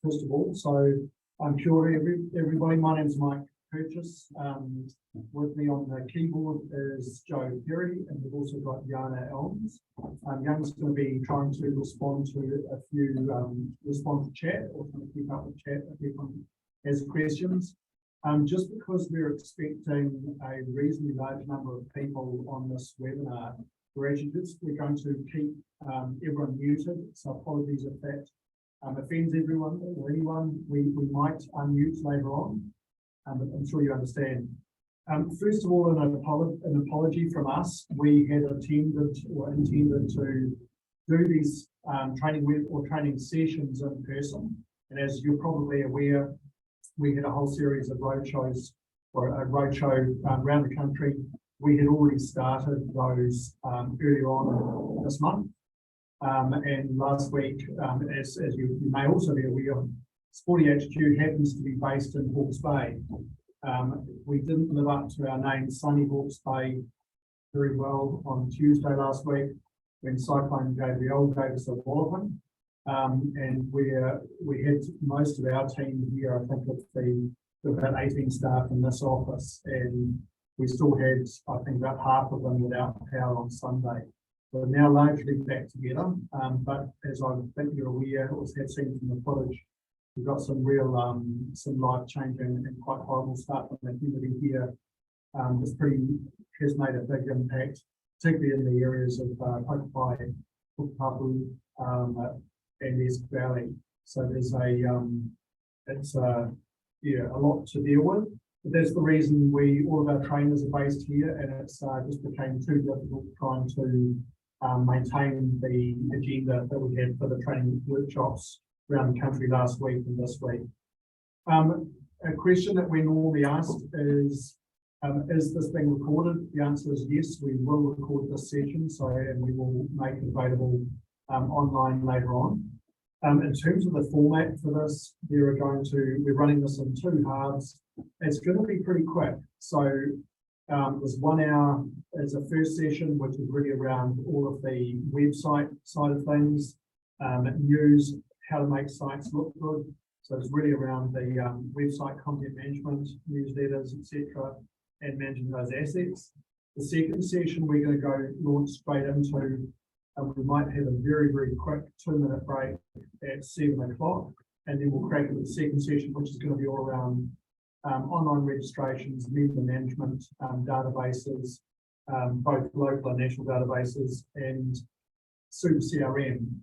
first of all. So I'm sure everybody, my name's Mike Purchase. With me on the keyboard is Joe Perry, and we've also got Yana Elms. Yana's going to be trying to respond to a few, respond to chat, or trying to keep up with chat if everyone has questions. Just because we're expecting a reasonably large number of people on this webinar, we're going to keep everyone muted, so apologies if that offends everyone or anyone. We might unmute later on, but I'm sure you understand. First of all, an apology from us. We had intended to do these training sessions in person, and as you're probably aware, we had a whole series of roadshows, or a roadshow around the country. We had already started those earlier on this month. And last week, as you may also be aware, Sporty HQ happens to be based in Hawke's Bay. We didn't live up to our name, sunny Hawke's Bay, very well on Tuesday last week when Cyclone Gabrielle gave us a walloping. And we had most of our team here. I think with about 18 staff in this office, and we still had, I think, about half of them without power on Sunday. We're now largely back together, but as I think you're aware, or have seen from the footage, we've got some real, some life-changing and quite horrible stuff in the community here. Has made a big impact, particularly in the areas of Pukepai, Pukepapu, and Esk Valley. So there's it's a lot to deal with. But that's the reason all of our trainers are based here, and it's just became too difficult trying to maintain the agenda that we had for the training workshops around the country last week and this week. A question that we normally ask is this being recorded? The answer is yes, we will record this session, and we will make it available online later on. In terms of the format for this, we're running this in two halves. It's going to be pretty quick. So there's 1 hour as a first session, which is really around all of the website side of things, news, how to make sites look good. So it's really around the website content management, newsletters, etc., and managing those assets. The second session we're going to launch straight into. We might have a very, very quick 2-minute break at 7 o'clock, and then we'll crack into the second session, which is going to be all around online registrations, member management, databases, both local and national databases, and Super CRM,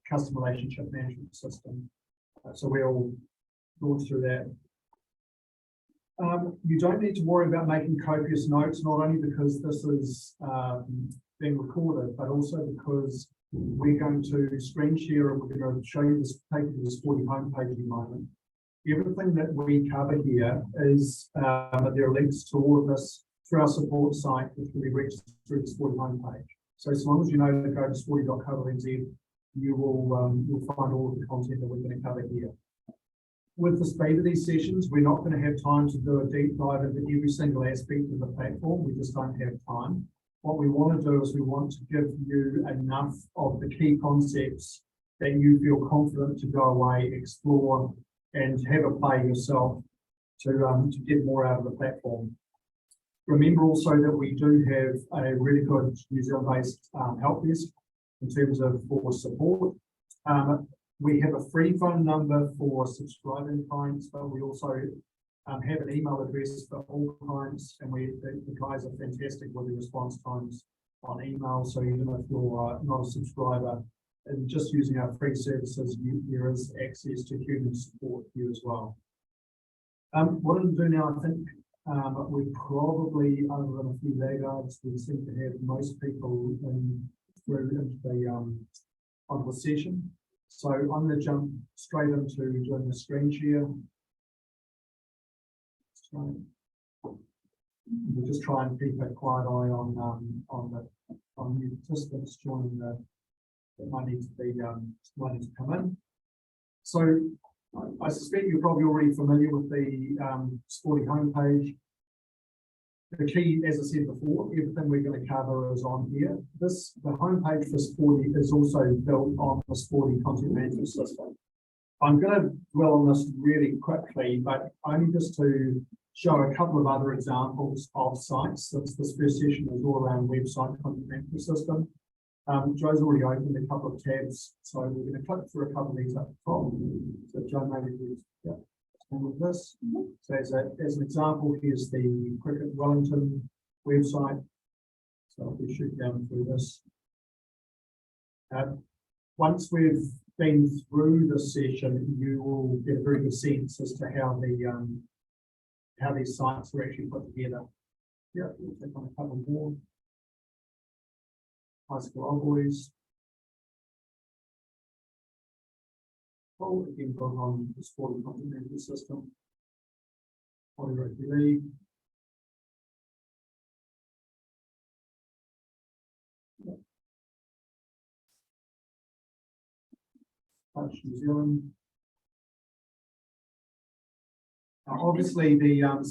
customer relationship management system. So we'll launch through that. You don't need to worry about making copious notes, not only because this is being recorded, but also because we're going to screen share and we're going to show you this, take you to the Sporty homepage in a moment. Everything that we cover here is, there are links to all of this through our support site, which can be reached through the Sporty homepage. So as long as you know to go to sporty.co.nz, you will you'll find all of the content that we're going to cover here. With the speed of these sessions, we're not going to have time to do a deep dive into every single aspect of the platform. We just don't have time. What we want to do is we want to give you enough of the key concepts that you feel confident to go away, explore, and have a play yourself to get more out of the platform. Remember also that we do have a really good New Zealand-based help desk in terms of for support. We have a free phone number for subscribing clients, but we also have an email address for all clients, and the guys are fantastic with the response times on email. So even if you're not a subscriber, and just using our free services, there is access to human support here as well. What I'm doing now, I think we probably, other than a few laggards, we seem to have most people through into the onto the session. So I'm going to jump straight into doing the screen share. We'll just try and keep a quiet eye on new participants joining that might need to come in. So I suspect you're probably already familiar with the Sporty homepage. The key, as I said before, everything we're going to cover is on here. The homepage for Sporty is also built on the Sporty content management system. I'm going to dwell on this really quickly, but only just to show a couple of other examples of sites. Since this first session is all around website content management system. Joe's already opened a couple of tabs, so we're going to click through a couple of these up top. So Joe, maybe with this. So as an example, here's the Cricket Wellington website. So if we shoot down through this. Once we've been through this session, you will get a very good sense as to how these sites were actually put together. Yeah, we'll take on a couple more. High School Old Boys. Again, going on the Sporty content management system. Sporty Rugby League. Touch New Zealand. Now, obviously, many of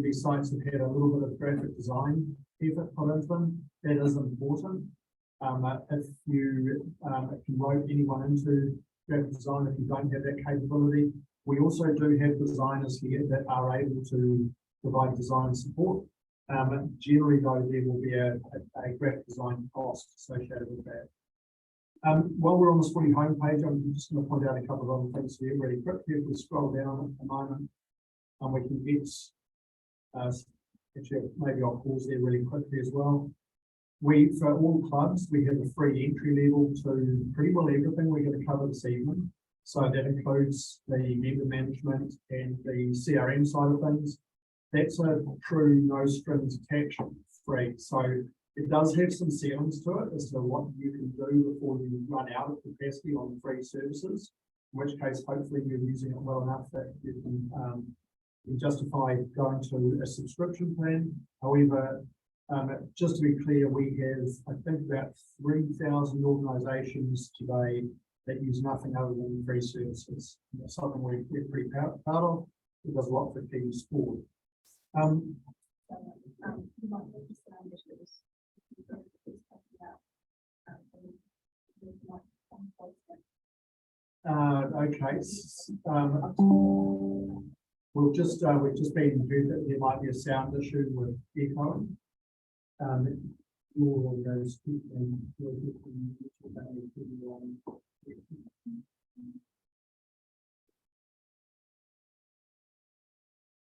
these sites have had a little bit of graphic design effort put into them. That is important. If you wrote anyone into graphic design, if you don't have that capability, we also do have designers here that are able to provide design support. Generally, though, there will be a graphic design cost associated with that. While we're on the Sporty homepage, I'm just going to point out a couple of other things here really quickly. If we scroll down at the moment, we can get, actually, maybe I'll pause there really quickly as well. For all clubs, we have a free entry level to pretty well everything we're going to cover this evening. So that includes the member management and the CRM side of things. That's a true no strings attached free. So it does have some ceilings to it as to what you can do before you run out of capacity on free services, in which case hopefully you're using it well enough that you can justify going to a subscription plan. However, just to be clear, we have, I think, about 3,000 organisations today that use nothing other than free services. That's something we're pretty proud of. It does a lot for team sport. Okay. We've just been told that there might be a sound issue with echoing.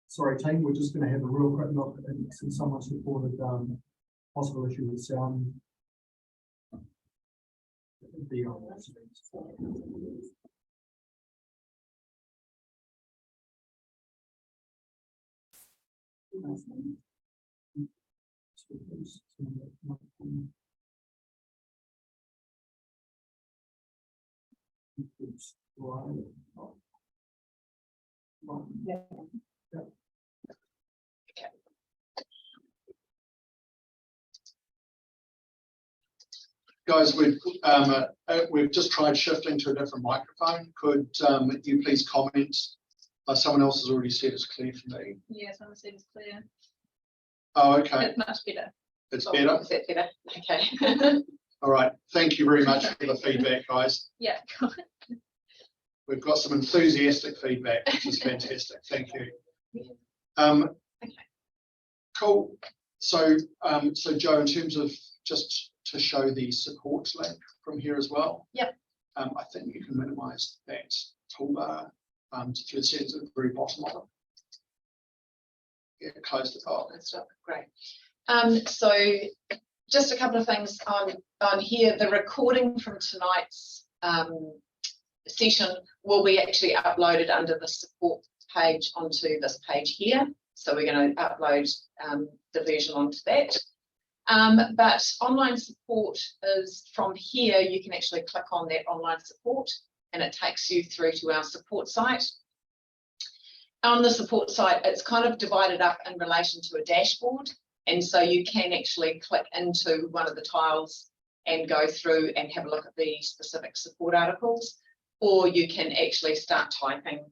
Sorry, team, we're just going to have a real quick look since someone's reported possible issue with sound. Guys, we've just tried shifting to a different microphone. Could you please comment? Someone else has already said it's clear for me. Yeah, someone said it's clear. Oh, okay. It's much better. It's better? Is that better? Okay. All right. Thank you very much for the feedback, guys. Yeah. We've got some enthusiastic feedback, which is fantastic. Thank you. Okay. Cool. So, Joe, in terms of just to show the support link from here as well. Yep. I think you can minimise that toolbar to the sense at the very bottom of it. Yeah, close the file. Great. So just a couple of things on here. The recording from tonight's session will be actually uploaded under the support page onto this page here. So we're going to upload the version onto that. But online support is from here. You can actually click on that online support and it takes you through to our support site. On the support site, it's kind of divided up in relation to a dashboard. And so you can actually click into one of the tiles and go through and have a look at the specific support articles, or you can actually start typing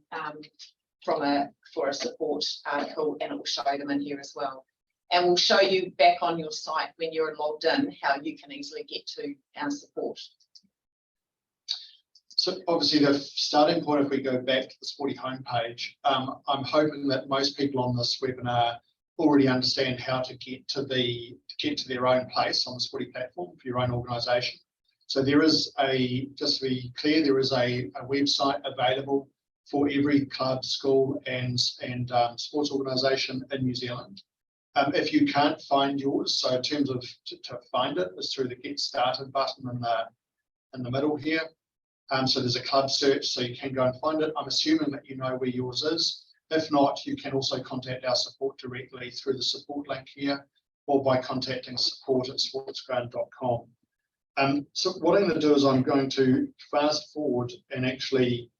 for a support article and it will show them in here as well. And we'll show you back on your site when you're logged in how you can easily get to our support. So obviously the starting point, if we go back to the Sporty homepage, I'm hoping that most people on this webinar already understand how to get to their own place on the Sporty platform for your own organisation. So there is just to be clear, there is a website available for every club, school and sports organisation in New Zealand. If you can't find yours, so in terms of to find it is through the Get Started button in the middle here. So there's a club search, so you can go and find it. I'm assuming that you know where yours is. If not, you can also contact our support directly through the support link here, or by contacting support@sportsground.com. So what I'm going to do is I'm going to fast forward and actually,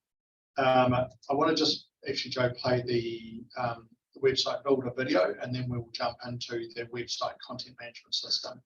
I want to just actually, Joe, play the website builder video, and then we'll jump into the website content management system.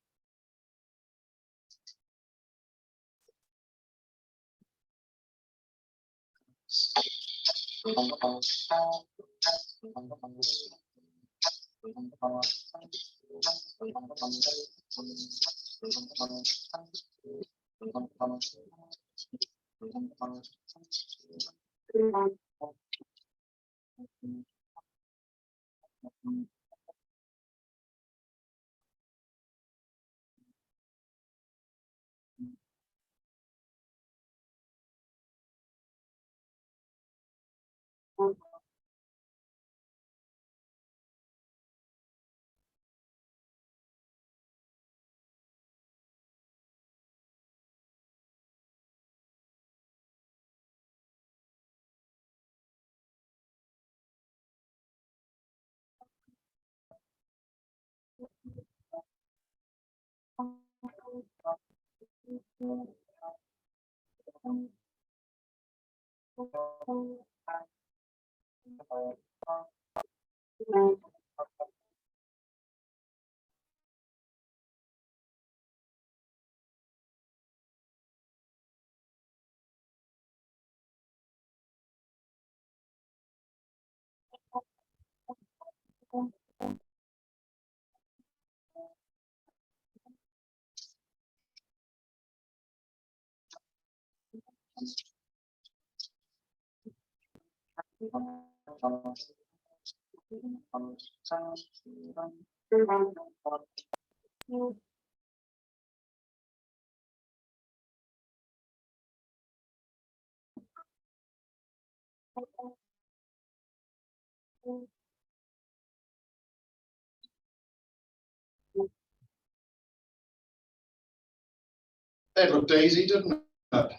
That looked easy, didn't it?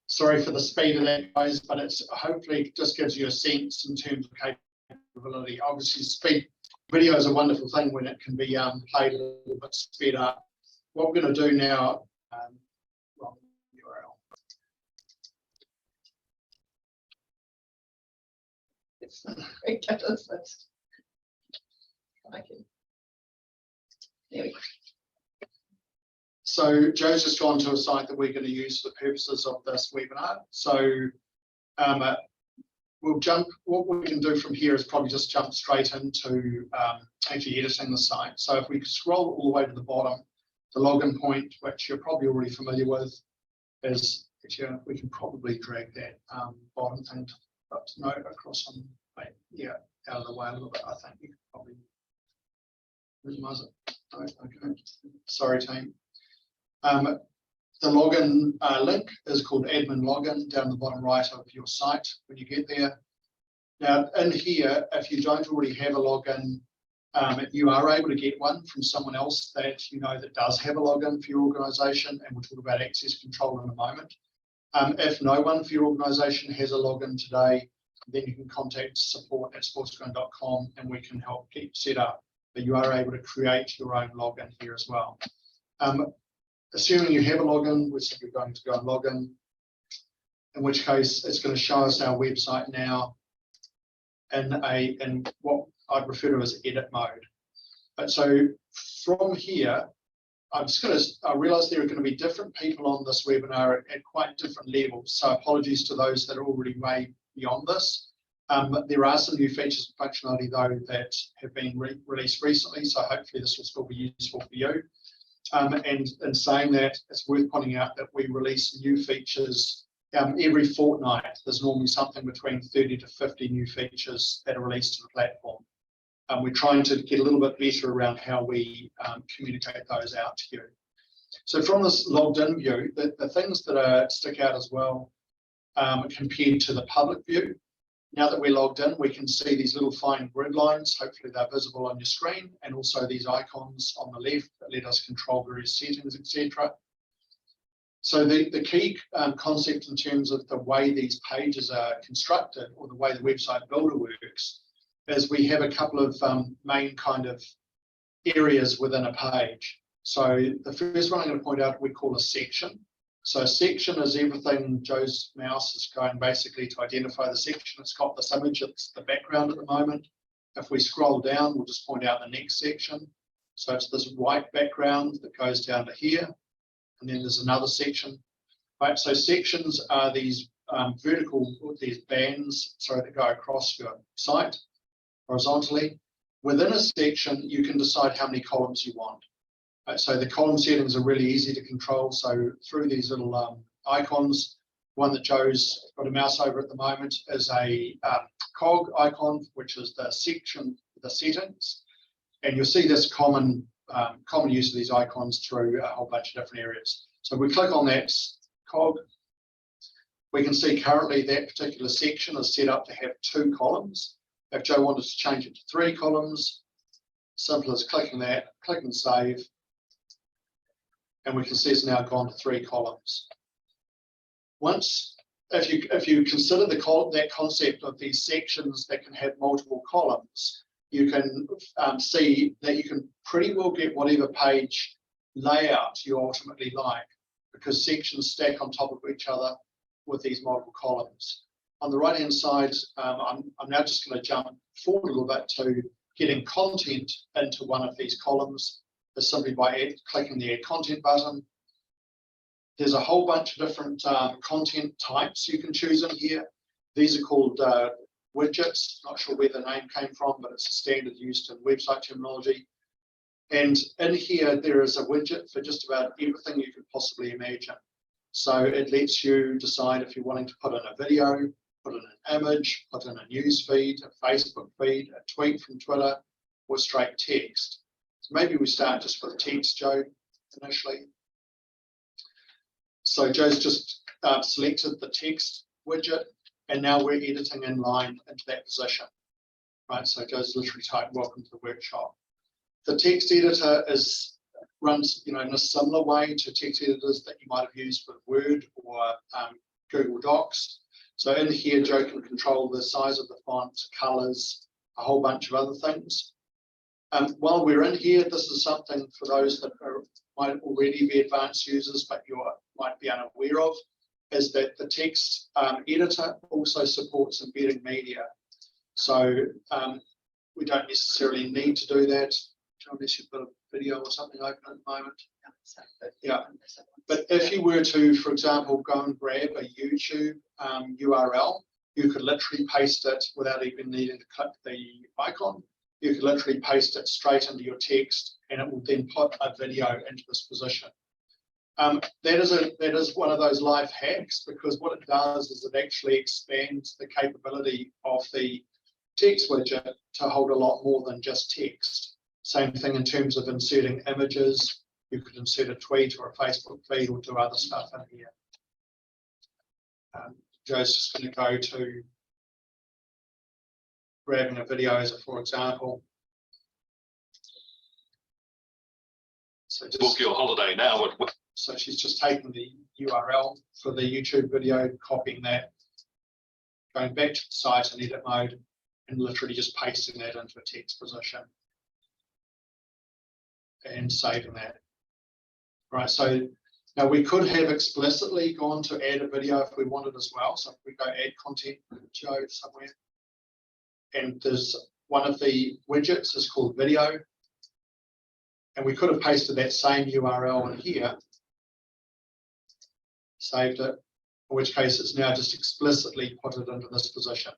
Sorry for the speed of that, guys, but it's hopefully just gives you a sense in terms of capability. Obviously, speed video is a wonderful thing when it can be played a little bit sped up. What we're going to do now, wrong URL. It's great. Okay. There we go. So Joe's just gone to a site that we're going to use for the purposes of this webinar. So what we can do from here is probably just jump straight into actually editing the site. So if we could scroll all the way to the bottom, the login point, which you're probably already familiar with, is actually we can probably drag that bottom thing across on, yeah, out of the way a little bit. I think you could probably minimize it. Oh, okay, sorry team. The login link is called admin login down the bottom right of your site when you get there. Now in here, if you don't already have a login, you are able to get one from someone else that you know that does have a login for your organisation, and we'll talk about access control in a moment. If no one for your organisation has a login today, then you can contact support@sportsground.com and we can help get you set up. But you are able to create your own login here as well. Assuming you have a login, we're simply going to go and log in which case it's going to show us our website now in what I'd refer to as edit mode. But so from here, I realize there are going to be different people on this webinar at quite different levels. So apologies to those that are already way beyond this. There are some new features and functionality though that have been released recently. So hopefully this will still be useful for you. And in saying that, it's worth pointing out that we release new features every fortnight, there's normally something between 30 to 50 new features that are released to the platform. We're trying to get a little bit better around how we communicate those out to you. So from this logged in view, the things that stick out as well, compared to the public view, now that we're logged in, we can see these little fine grid lines. Hopefully they're visible on your screen, and also these icons on the left that let us control various settings, etc. So the key concept in terms of the way these pages are constructed, or the way the website builder works, is we have a couple of main kind of areas within a page. So the first one I'm going to point out we call a section. So a section is everything. Joe's mouse is going basically to identify the section. It's got this image, it's the background at the moment. If we scroll down, we'll just point out the next section. So it's this white background that goes down to here. And then there's another section. Right, so sections are these vertical, these bands, that go across your site horizontally. Within a section, you can decide how many columns you want. So the column settings are really easy to control. So through these little icons, one that Joe's got a mouse over at the moment is a cog icon, which is the section, the settings. And you'll see this common use of these icons through a whole bunch of different areas. So if we click on that cog, we can see currently that particular section is set up to have 2 columns. If Joe wanted to change it to 3 columns, simple as clicking that, click and save. And we can see it's now gone to 3 columns. Once, if you consider that concept of these sections that can have multiple columns, you can see that you can pretty well get whatever page layout you ultimately like, because sections stack on top of each other with these multiple columns. On the right hand side, I'm now just going to jump forward a little bit to getting content into one of these columns. Is simply by clicking the add content button. There's a whole bunch of different content types you can choose in here. These are called widgets. Not sure where the name came from, but it's a standard used in website terminology. And in here, there is a widget for just about everything you could possibly imagine. So it lets you decide if you're wanting to put in a video, put in an image, put in a news feed, a Facebook feed, a tweet from Twitter, or straight text. So maybe we start just with text, Joe, initially. So Joe's just selected the text widget, and now we're editing in line into that position. Right, so Joe's literally typed "Welcome to the workshop." The text editor runs, in a similar way to text editors that you might have used with Word or Google Docs. So in here, Joe can control the size of the font, colors, a whole bunch of other things. While we're in here, this is something for those that might already be advanced users, but you might be unaware of, is that the text editor also supports embedding media. So we don't necessarily need to do that, unless you've got a video or something open at the moment. Yeah, but if you were to, for example, go and grab a YouTube URL, you could literally paste it without even needing to click the icon. You can literally paste it straight into your text, and it will then put a video into this position. That is one of those life hacks, because what it does is it actually expands the capability of the text widget to hold a lot more than just text. Same thing in terms of inserting images. You could insert a tweet or a Facebook feed or do other stuff in here. Joe's just going to go to grabbing a video as a for example. So just book your holiday now. So she's just taking the URL for the YouTube video, copying that, going back to the site in edit mode, and literally just pasting that into a text position and saving that. Right, so now we could have explicitly gone to add a video if we wanted as well. So if we go add content, Joe, somewhere, and there's one of the widgets is called video, and we could have pasted that same URL in here, saved it, in which case it's now just explicitly put it into this position.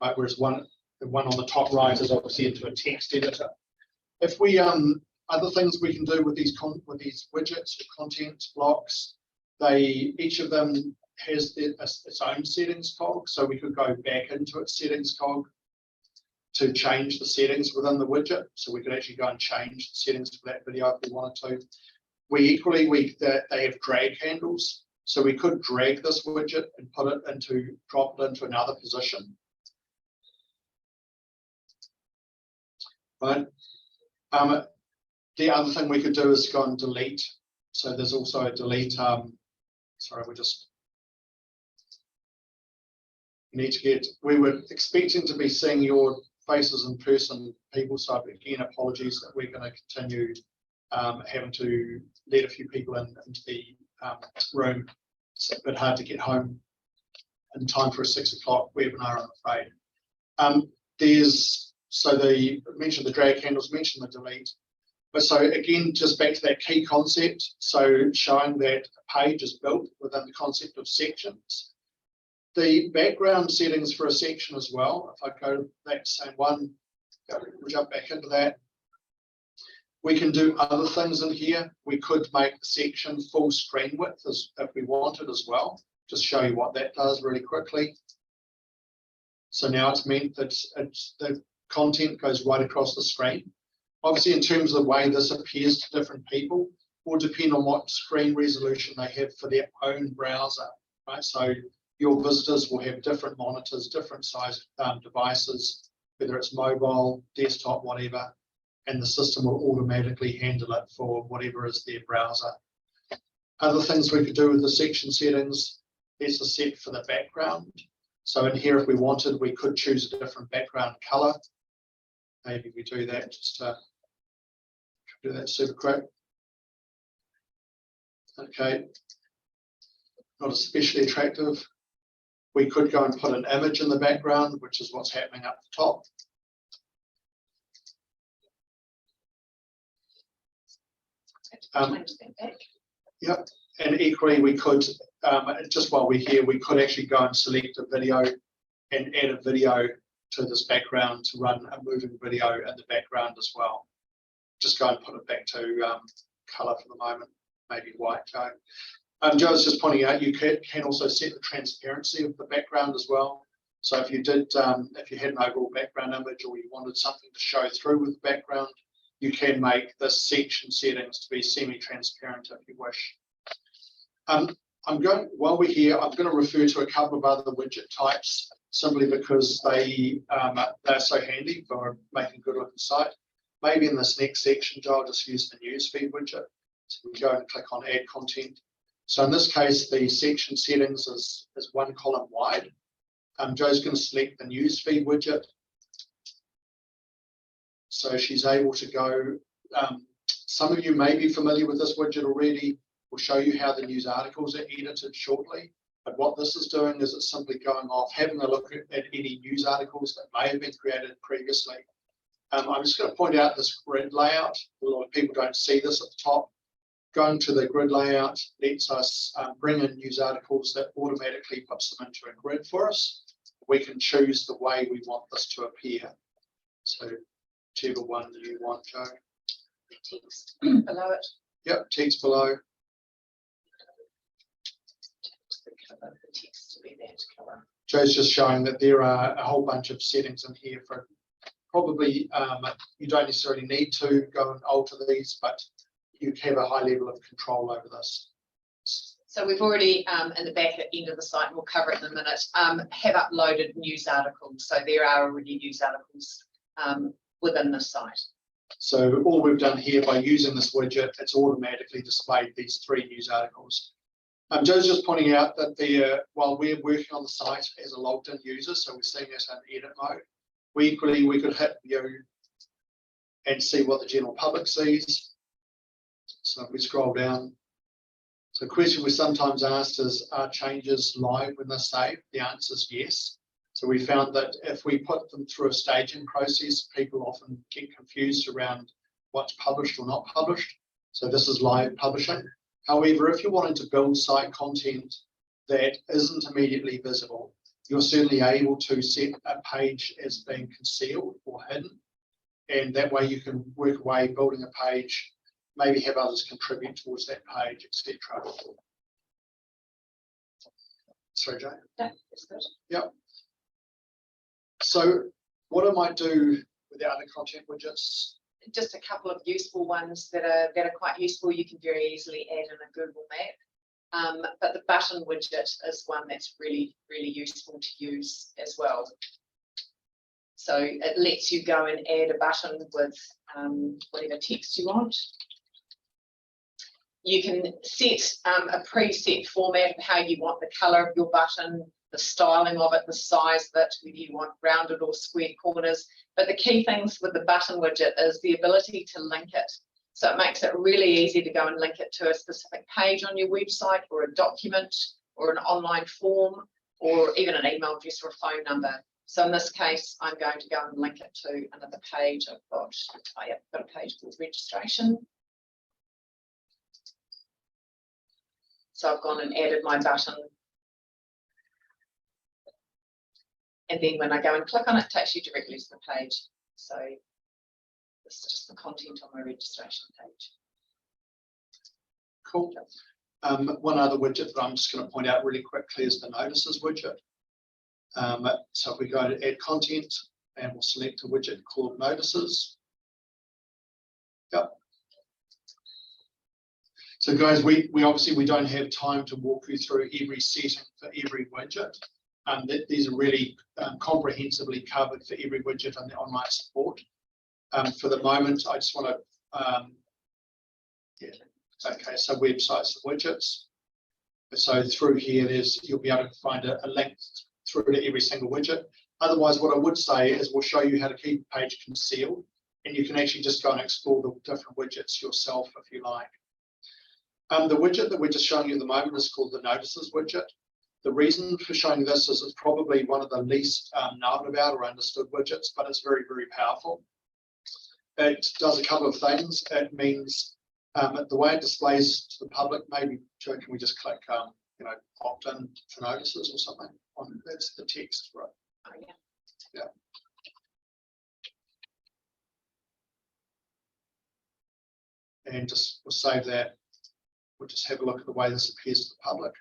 Right, whereas the one on the top right is obviously into a text editor. If we other things we can do with these widgets or content blocks, each of them has its own settings cog, so we could go back into its settings cog to change the settings within the widget. So we could actually go and change the settings for that video if we wanted to. They have drag handles, so we could drag this widget and drop it into another position. Right. The other thing we could do is go and delete. So there's also a delete. Sorry, we were expecting to be seeing your faces in person, people. So again, apologies that we're going to continue having to let a few people into the room. It's a bit hard to get home in time for a 6 o'clock webinar, I'm afraid. Mentioned the drag handles, mentioned the delete. But so again, just back to that key concept. So showing that a page is built within the concept of sections. The background settings for a section as well. If I go to that same one, jump back into that. We can do other things in here. We could make the section full screen width if we wanted as well. Just show you what that does really quickly. So now it's meant that the content goes right across the screen. Obviously, in terms of the way this appears to different people, will depend on what screen resolution they have for their own browser, right? So your visitors will have different monitors, different size devices, whether it's mobile, desktop, whatever, and the system will automatically handle it for whatever is their browser. Other things we could do with the section settings, there's a set for the background. So in here, if we wanted, we could choose a different background color. Maybe we do that just to do that super quick. Okay, not especially attractive. We could go and put an image in the background, which is what's happening up the top. Yep, and equally we could, just while we're here, we could actually go and select a video and add a video to this background to run a moving video in the background as well. Just go and put it back to colour for the moment, maybe white, Joe. Joe was just pointing out, you can also set the transparency of the background as well. So if you did, if you had an overall background image or you wanted something to show through with the background, you can make this section settings to be semi-transparent if you wish. While we're here, I'm going to refer to a couple of other widget types simply because they're so handy for making a good looking site. Maybe in this next section, Joe, I'll just use the newsfeed widget. So we go and click on add content. So in this case, the section settings is one column wide. Joe's going to select the newsfeed widget. So she's able to go, some of you may be familiar with this widget already. We'll show you how the news articles are edited shortly. But what this is doing is it's simply going off, having a look at any news articles that may have been created previously. I'm just going to point out this grid layout. A lot of people don't see this at the top. Going to the grid layout lets us bring in news articles that automatically puts them into a grid for us. We can choose the way we want this to appear. So whichever one you want, Joe. The text below it. Yep, text below. The text to be that colour. Joe's just showing that there are a whole bunch of settings in here for probably you don't necessarily need to go and alter these, but you have a high level of control over this. So we've already, in the back end of the site, and we'll cover it in a minute, have uploaded news articles. So there are already news articles within the site. So all we've done here by using this widget, it's automatically displayed these 3 news articles. Joe's just pointing out that while we're working on the site as a logged in user, so we're seeing this in edit mode, we could hit view and see what the general public sees. So if we scroll down, so the question we're sometimes asked is, are changes live when they're saved? The answer is yes. So we found that if we put them through a staging process, people often get confused around what's published or not published. So this is live publishing. However, if you're wanting to build site content that isn't immediately visible, you're certainly able to set a page as being concealed or hidden. And that way you can work away building a page, maybe have others contribute towards that page, etc. Sorry, Jay. No, that's good. So what I might do with the other content widgets, Just a couple of useful ones that are quite useful. You can very easily add in a Google Map. But the button widget is one that's really useful to use as well. So it lets you go and add a button with whatever text you want. You can set a preset format of how you want the colour of your button, the styling of it, the size of it, whether you want rounded or square corners. But the key things with the button widget is the ability to link it. So it makes it really easy to go and link it to a specific page on your website, or a document, or an online form, or even an email address or a phone number. So in this case, I'm going to go and link it to another page. I've got a page called registration. So I've gone and added my button. And then when I go and click on it, it takes you directly to the page. So this is just the content on my registration page. cool. One other widget that I'm just going to point out really quickly is the notices widget. So if we go to add content and we'll select a widget called notices. Yep. So guys, we obviously don't have time to walk you through every setting for every widget. These are really comprehensively covered for every widget on the online support. For the moment, I just want to, okay, so websites and widgets. So through here, you'll be able to find a link through to every single widget. Otherwise, what I would say is we'll show you how to keep a page concealed, and you can actually just go and explore the different widgets yourself if you like. The widget that we're just showing you at the moment is called the notices widget. The reason for showing this is it's probably one of the least known about or understood widgets, but it's very powerful. It does a couple of things. It means the way it displays to the public, maybe, Joe, can we just click, opt in for notices or something? That's the text, right? Oh, yeah. Yeah. And just we'll save that. We'll just have a look at the way this appears to the public.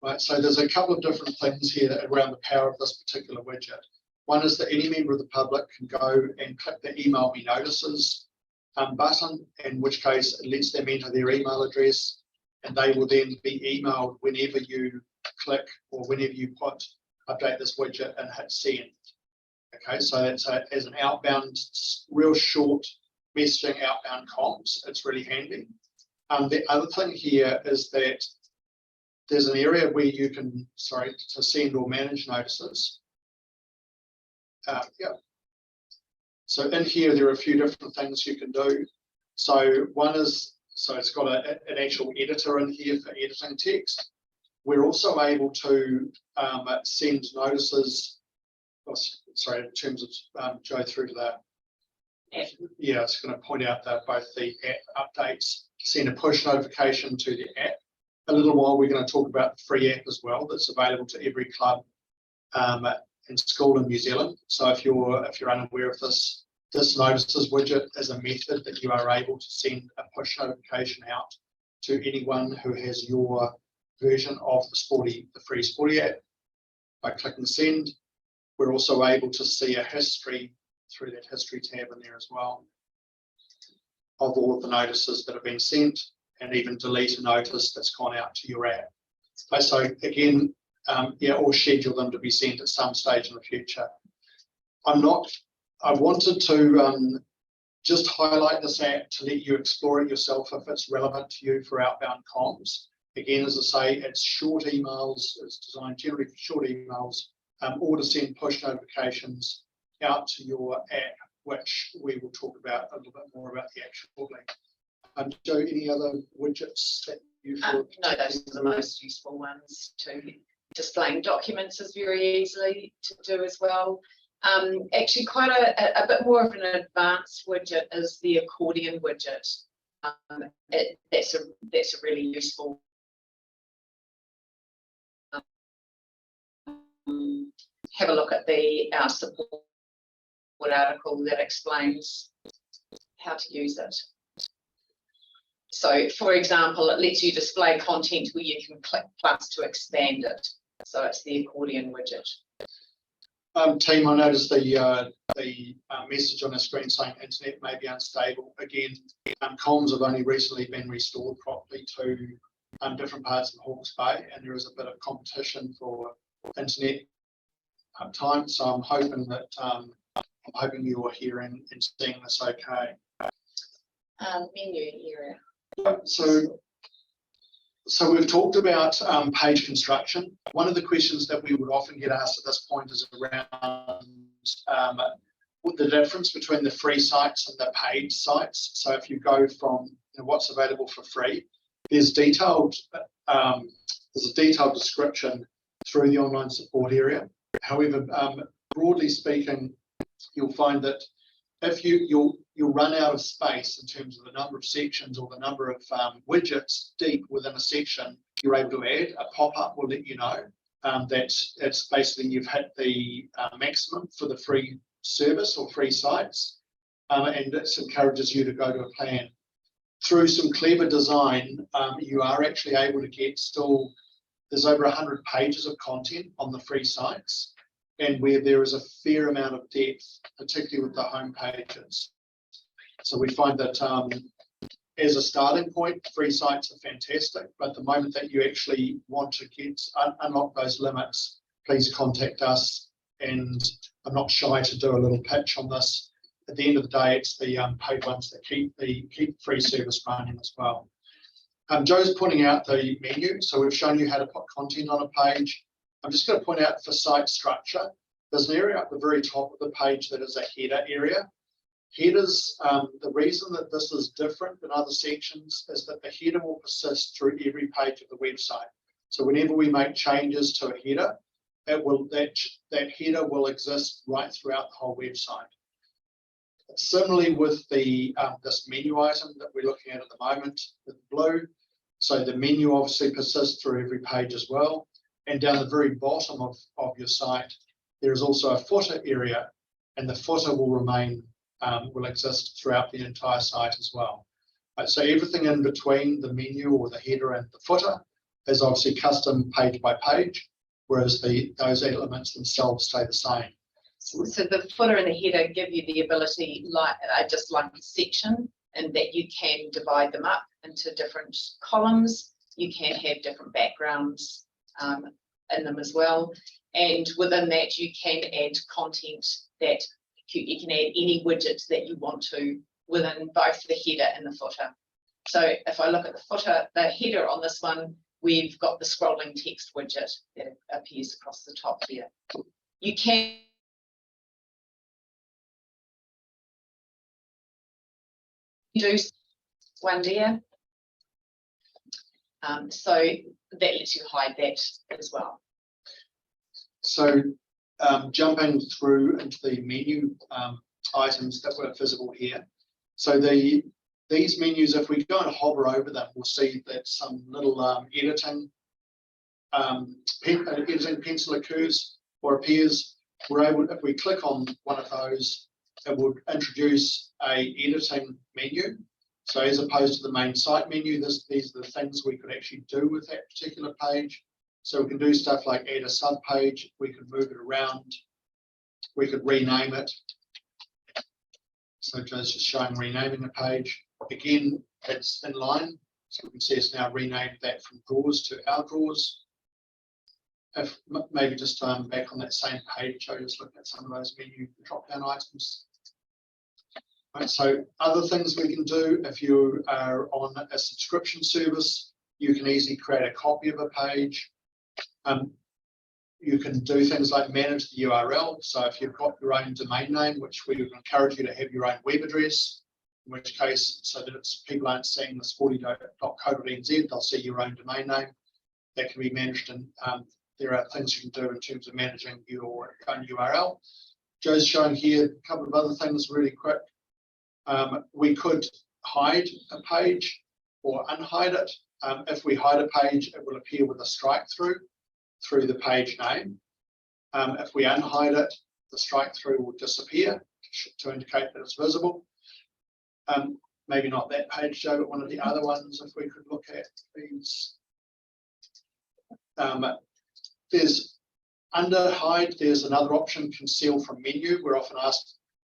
Right, so there's a couple of different things here around the power of this particular widget. One is that any member of the public can go and click the email me notices button, in which case it lets them enter their email address, and they will then be emailed whenever you click or whenever you update this widget and hit send. Okay, so that's as an outbound, real short messaging outbound comms. It's really handy. The other thing here is that there's an area where you can, to send or manage notices. So in here, there are a few different things you can do. So one is, it's got an actual editor in here for editing text. We're also able to send notices, in terms of Joe through to the app. Yeah, it's going to point out that both the app updates, send a push notification to the app. A little while, we're going to talk about the free app as well that's available to every club and school in New Zealand. So if you're unaware of this notices widget is a method that you are able to send a push notification out to anyone who has your version of the free Sporty app. By clicking send, we're also able to see a history through that history tab in there as well of all of the notices that have been sent, and even delete a notice that's gone out to your app. So again, or schedule them to be sent at some stage in the future. I wanted to just highlight this app to let you explore it yourself if it's relevant to you for outbound comms. Again, as I say, it's short emails. It's designed generally for short emails, or to send push notifications out to your app, which we will talk about a little bit more about the app shortly. Joe, any other widgets that you feel? No, those are the most useful ones too. Displaying documents is very easily to do as well. Actually, quite a bit more of an advanced widget is the accordion widget. That's a really useful. Have a look at our support article that explains how to use it. So for example, it lets you display content where you can click plus to expand it. So it's the accordion widget. Team, I noticed the message on the screen saying internet may be unstable. Again, comms have only recently been restored properly to different parts of Hawke's Bay, and there is a bit of competition for internet time. So I'm hoping that you are hearing and seeing this okay. Menu area. So we've talked about page construction. One of the questions that we would often get asked at this point is around the difference between the free sites and the paid sites. So if you go from what's available for free, there's a detailed description through the online support area. However, broadly speaking, you'll find that if you'll run out of space in terms of the number of sections or the number of widgets deep within a section you're able to add. A pop-up will let you know that it's basically you've hit the maximum for the free service or free sites, and it encourages you to go to a plan. Through some clever design, you are actually able to get there's over 100 pages of content on the free sites, and where there is a fair amount of depth, particularly with the home pages. So we find that as a starting point, free sites are fantastic, but the moment that you actually want to unlock those limits, please contact us, and I'm not shy to do a little pitch on this. At the end of the day, it's the paid ones that keep free service running as well. Joe's pointing out the menu, so we've shown you how to put content on a page. I'm just going to point out for site structure, there's an area at the very top of the page that is a header area. Headers, the reason that this is different than other sections is that the header will persist through every page of the website. So whenever we make changes to a header, that header will exist right throughout the whole website. Similarly with the this menu item that we're looking at the moment with blue, so the menu obviously persists through every page as well. And down the very bottom of your site, there is also a footer area, and the footer will remain, will exist throughout the entire site as well. So everything in between the menu or the header and the footer is obviously custom page by page, whereas those elements themselves stay the same. So the footer and the header give you the ability, just like a section, and that you can divide them up into different columns. You can have different backgrounds in them as well. And within that, you can add content that you can add any widgets that you want to within both the header and the footer. So if I look at the footer, the header on this one, we've got the scrolling text widget that appears across the top here. You can do one there. So that lets you hide that as well. So jumping through into the menu items that were visible here. So these menus, if we go and hover over them, we'll see that some little editing pencil occurs or appears. We're able, if we click on one of those, it would introduce a editing menu. So as opposed to the main site menu, these are the things we could actually do with that particular page. So we can do stuff like add a sub-page, we could move it around, we could rename it. So Joe's just showing renaming a page. Again, it's in line. So we can see it's now renamed that from drawers to our drawers. If maybe just back on that same page, Joe, just looking at some of those menu drop-down items. Right, so other things we can do, if you are on a subscription service, you can easily create a copy of a page. You can do things like manage the URL. So if you've got your own domain name, which we would encourage you to have your own web address, in which case, so that people aren't seeing the sporty.co.nz, they'll see your own domain name. That can be managed, and there are things you can do in terms of managing your own URL. Joe's showing here a couple of other things really quick. We could hide a page or unhide it. If we hide a page, it will appear with a strike through the page name. If we unhide it, the strike through will disappear to indicate that it's visible. maybe not that page, Joe, but one of the other ones, if we could look at these. There's under hide, there's another option, conceal from menu. We're often asked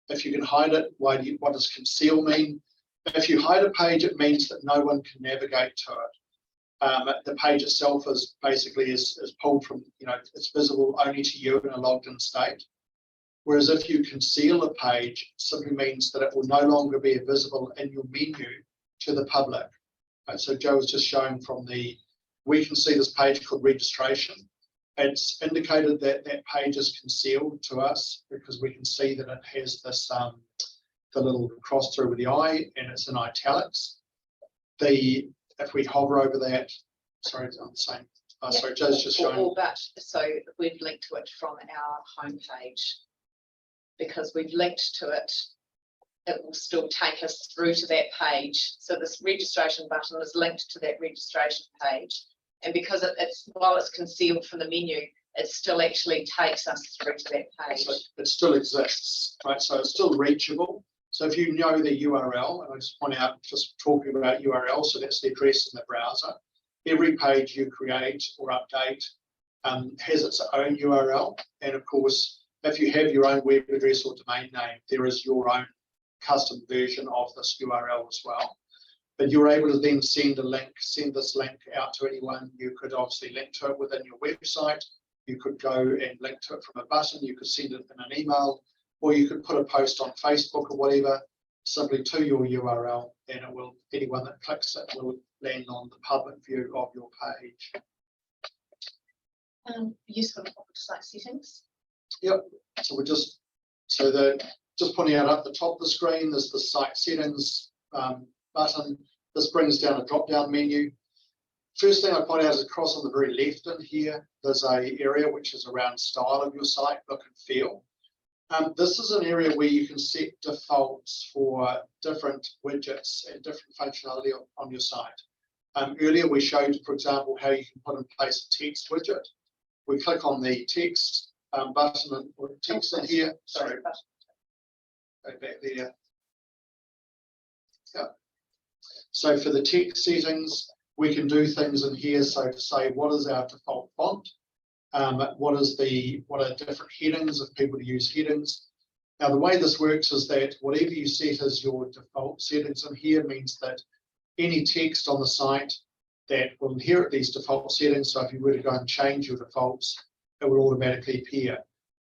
if you can hide it, what does conceal mean? If you hide a page, it means that no one can navigate to it. The page itself is basically is pulled from, it's visible only to you in a logged in state. Whereas if you conceal a page, it simply means that it will no longer be visible in your menu to the public. So Joe was just showing we can see this page called registration. It's indicated that that page is concealed to us because we can see that it has this, the little cross through with the I, and it's in italics. If we hover over that, sorry, I'm saying, sorry, Joe's just showing. So we've linked to it from our homepage. Because we've linked to it, it will still take us through to that page. So this registration button is linked to that registration page. And because while it's concealed from the menu, it still actually takes us through to that page. So it still exists, right? So it's still reachable. So if you know the URL, and I just point out, just talking about URL, so that's the address in the browser. Every page you create or update has its own URL. And of course, if you have your own web address or domain name, there is your own custom version of this URL as well. But you're able to then send this link out to anyone. You could obviously link to it within your website. You could go and link to it from a button. You could send it in an email, or you could put a post on Facebook or whatever, simply to your URL, and anyone that clicks it will land on the public view of your page. Useful site settings. Yep. So just pointing out up the top of the screen, there's the site settings button. This brings down a drop-down menu. First thing I point out is across on the very left in here, there's a area which is around style of your site, look and feel. This is an area where you can set defaults for different widgets and different functionality on your site. Earlier we showed, for example, how you can put in place a text widget. We click on the text button or text in here. Sorry, go back there. Yeah. So for the text settings, we can do things in here. So to say, what is our default font? What are different headings if people use headings? Now, the way this works is that whatever you set as your default settings in here means that any text on the site that will inherit these default settings. So if you were to go and change your defaults, it will automatically appear.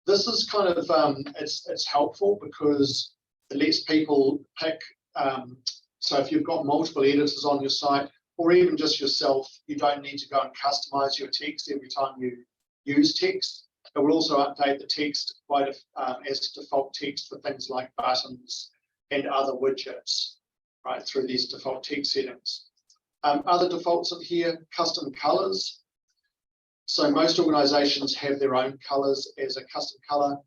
This is kind of, it's helpful because it lets people pick. So if you've got multiple editors on your site, or even just yourself, you don't need to go and customize your text every time you use text. It will also update the text as default text for things like buttons and other widgets, right, through these default text settings. Other defaults in here, custom colors. So most organizations have their own colors as a custom color.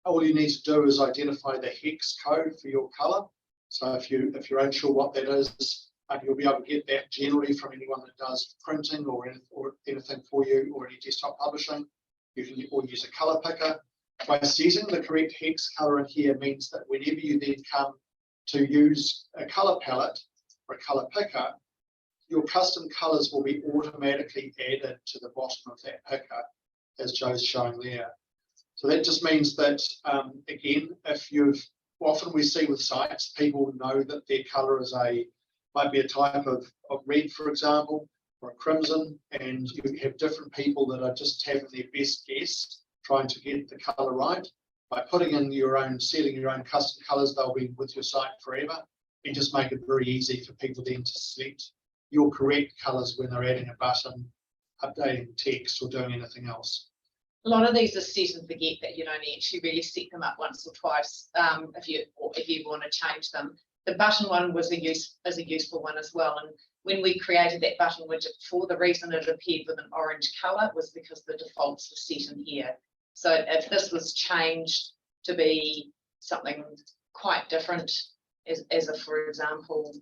All you need to do is identify the hex code for your color. So if you're unsure what that is, you'll be able to get that generally from anyone that does printing or anything for you, or any desktop publishing. You can use a color picker. By setting the correct hex color in here means that whenever you then come to use a color palette or a color picker, your custom colors will be automatically added to the bottom of that picker, as Joe's showing there. So that just means that, again, often we see with sites, people know that their color might be a type of red, for example, or a crimson, and you have different people that are just having their best guess, trying to get the color right. By putting in setting your own custom colors, they'll be with your site forever, and just make it very easy for people then to select your correct colors when they're adding a button, updating text, or doing anything else. A lot of these are set and forget that you don't actually really set them up once or twice if you want to change them. The button one is a useful one as well. And when we created that button widget before, the reason it appeared with an orange color was because the defaults were set in here. So if this was changed to be something quite different, as a, for example,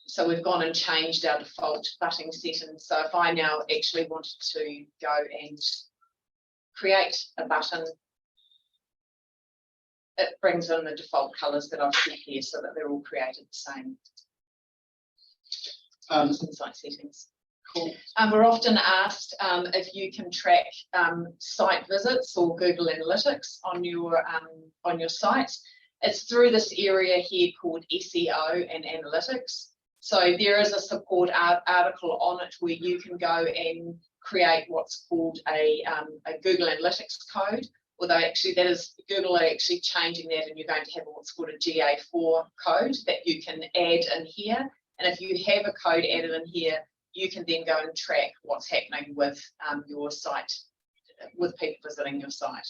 so we've gone and changed our default button setting. So if I now actually wanted to go and create a button it brings in the default colours that I've set here so that they're all created the same. Site settings. Cool. We're often asked if you can track site visits or Google Analytics on your site. It's through this area here called SEO and Analytics. So there is a support article on it where you can go and create what's called a Google Analytics code. Although actually that is Google are actually changing that, and you're going to have what's called a GA4 code that you can add in here. And if you have a code added in here, you can then go and track what's happening with your site, with people visiting your site.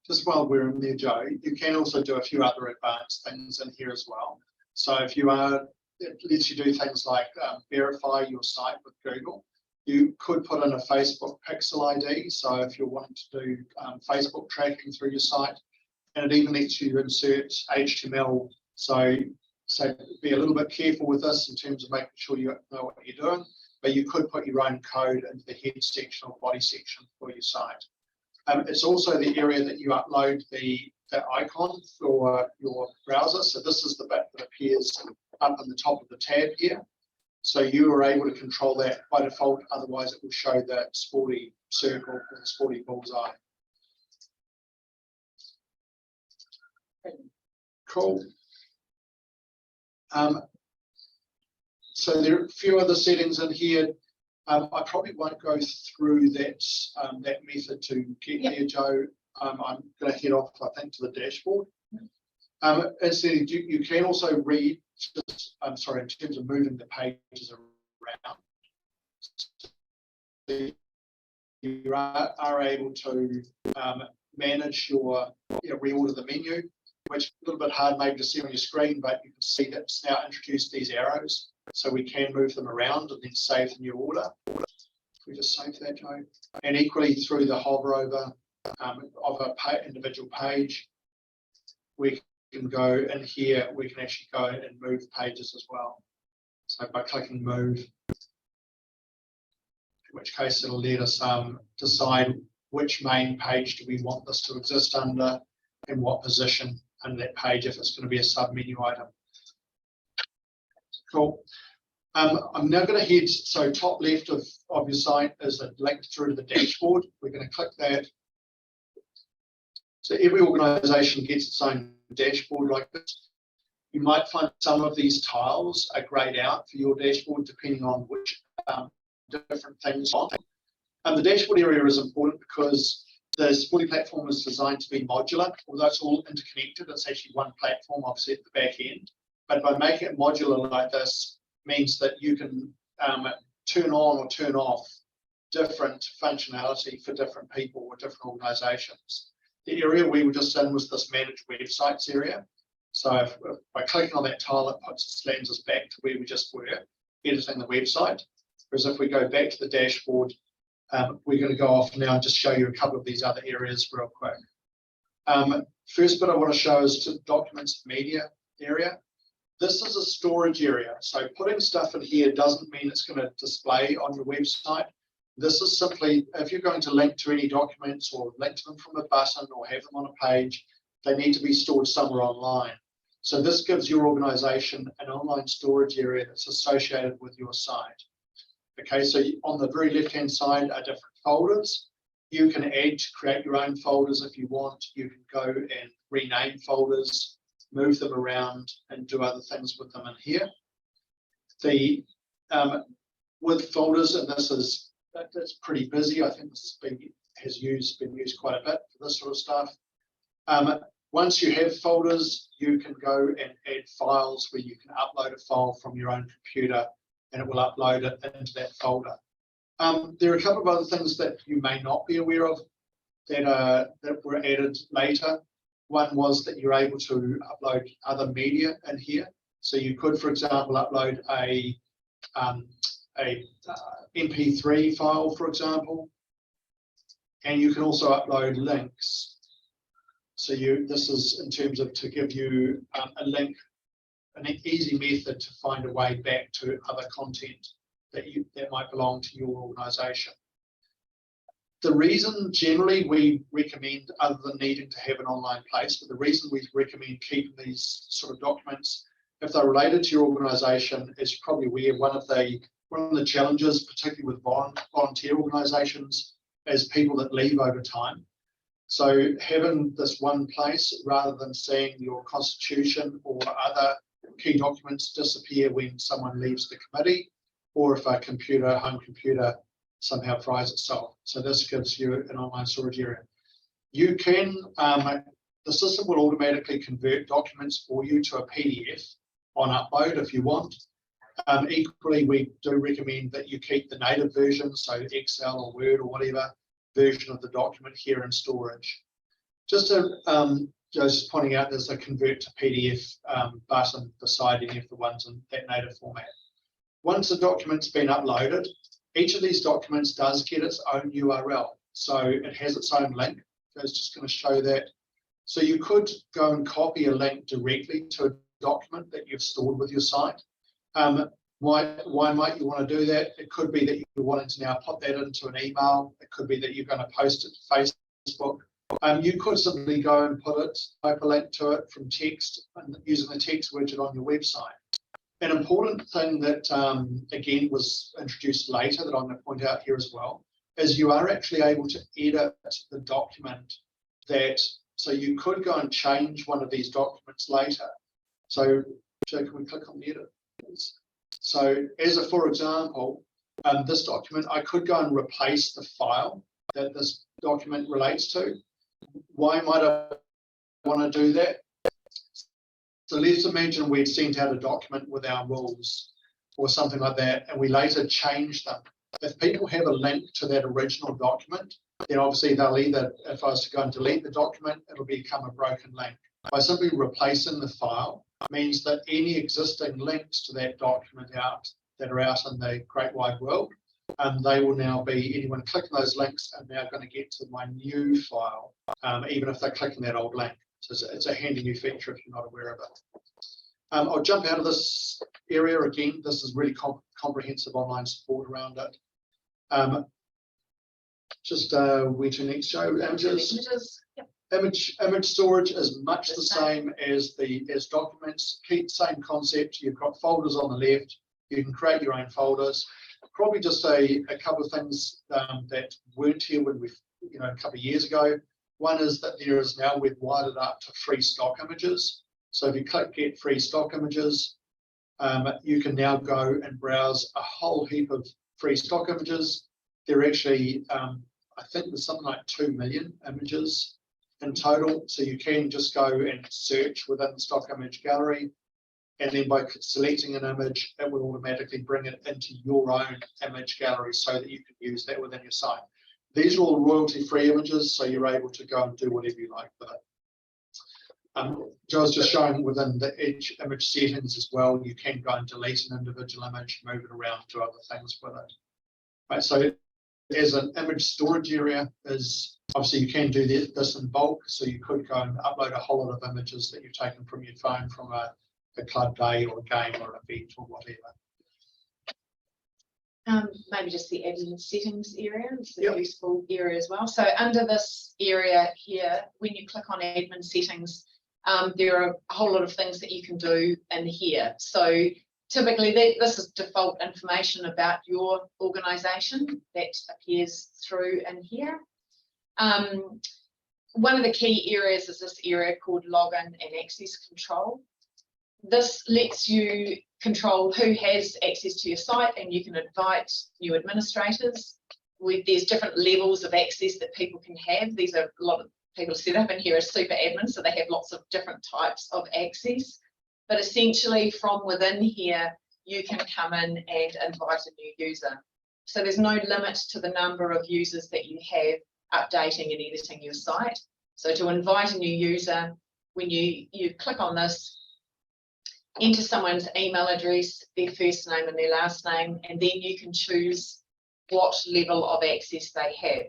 Just while we're in there, Joe, you can also do a few other advanced things in here as well. So if you are, it lets you do things like verify your site with Google. You could put in a Facebook pixel ID. So if you're wanting to do Facebook tracking through your site, and it even lets you insert HTML. So be a little bit careful with this in terms of making sure you know what you're doing, but you could put your own code into the head section or body section for your site. It's also the area that you upload the icon for your browser. So this is the bit that appears up in the top of the tab here. So you are able to control that by default, otherwise it will show that Sporty circle or the Sporty bullseye. Cool. So there are a few other settings in here. I probably won't go through that method to get there, Joe. I'm going to head off, I think, to the dashboard. As you can also read, in terms of moving the pages around, you are able to manage your reorder the menu, which is a little bit hard maybe to see on your screen, but you can see that it's now introduced these arrows, so we can move them around and then save the new order. If we just save that, Joe. And equally through the hover over of an individual page, we can go in here, we can actually go and move pages as well. So by clicking move, in which case it'll let us decide which main page do we want this to exist under, and what position in that page if it's going to be a sub-menu item. Cool. I'm now going to head, so top left of your site is a link through to the dashboard. We're going to click that. So every organisation gets its own dashboard like this. You might find some of these tiles are grayed out for your dashboard depending on which different things on. The dashboard area is important because the Sporty platform is designed to be modular. Although it's all interconnected, it's actually one platform obviously at the back end. But by making it modular like this means that you can turn on or turn off different functionality for different people or different organisations. The area we were just in was this manage websites area. So if by clicking on that tile, it lands us back to where we just were, editing the website. Whereas if we go back to the dashboard, we're going to go off now and just show you a couple of these other areas real quick. First bit I want to show is to documents media area. This is a storage area. So putting stuff in here doesn't mean it's going to display on your website. This is simply, if you're going to link to any documents or link to them from a button or have them on a page, they need to be stored somewhere online. So this gives your organization an online storage area that's associated with your site. Okay, so on the very left-hand side are different folders. You can add to create your own folders if you want. You can go and rename folders, move them around and do other things with them in here. The with folders, and that's pretty busy. I think this has been used quite a bit for this sort of stuff. Once you have folders, you can go and add files where you can upload a file from your own computer and it will upload it into that folder. There are a couple of other things that you may not be aware of that were added later. One was that you're able to upload other media in here. So you could, for example, upload a MP3 file, for example, and you can also upload links. So this is in terms of to give you a link, an easy method to find a way back to other content that might belong to your organisation. The reason generally we recommend, other than needing to have an online place, but the reason we recommend keeping these sort of documents, if they're related to your organisation, is probably where one of the challenges, particularly with volunteer organisations, is people that leave over time. So having this one place, rather than seeing your constitution or other key documents disappear when someone leaves the committee, or if a home computer somehow fries itself. So this gives you an online storage area. You can, the system will automatically convert documents for you to a PDF on upload if you want. Equally, we do recommend that you keep the native version, so Excel or Word or whatever version of the document here in storage. Just to, Joe's pointing out, there's a convert to PDF button beside any of the ones in that native format. Once the document's been uploaded, each of these documents does get its own URL. So it has its own link. Joe's just going to show that. So you could go and copy a link directly to a document that you've stored with your site. Why might you want to do that? It could be that you're wanting to now put that into an email. It could be that you're going to post it to Facebook. You could simply go and type a link to it from text and using the text widget on your website. An important thing that, again, was introduced later that I'm going to point out here as well, is you are actually able to edit the document so you could go and change one of these documents later. So, Joe, can we click on the edit, please? So, for example, this document, I could go and replace the file that this document relates to. Why might I want to do that? So let's imagine we'd sent out a document with our rules or something like that, and we later change them. If people have a link to that original document, then obviously they'll either, if I was to go and delete the document, it'll become a broken link. By simply replacing the file means that any existing links to that document that are out in the great wide world, they will now be, anyone clicking those links are now going to get to my new file, even if they're clicking that old link. So it's a handy new feature if you're not aware of it. I'll jump out of this area again. This is really comprehensive online support around it. Where to next, Joe? Images. Yep. Image storage is much the same as documents. Keep the same concept. You've got folders on the left. You can create your own folders. Probably just a couple of things that weren't here when a couple of years ago. One is that there is now, we've wired it up to free stock images. So if you click get free stock images, you can now go and browse a whole heap of free stock images. They're actually, I think there's something like 2 million images in total. So you can just go and search within the stock image gallery. And then by selecting an image, it will automatically bring it into your own image gallery so that you can use that within your site. These are all royalty-free images, so you're able to go and do whatever you like with it. Joe's just showing within the image settings as well, you can go and delete an individual image, move it around, do other things with it. Right, so as an image storage area is, obviously you can do this in bulk, so you could go and upload a whole lot of images that you've taken from your phone from a club day or a game or an event or whatever. Maybe just the admin settings area is a useful area as well. So under this area here, when you click on admin settings, there are a whole lot of things that you can do in here. So typically this is default information about your organisation that appears through in here. One of the key areas is this area called login and access control. This lets you control who has access to your site, and you can invite new administrators. There's different levels of access that people can have. These are a lot of people set up in here as super admins, so they have lots of different types of access. But essentially from within here, you can come in and invite a new user. So there's no limit to the number of users that you have updating and editing your site. So to invite a new user, when you click on this, enter someone's email address, their first name and their last name, and then you can choose what level of access they have.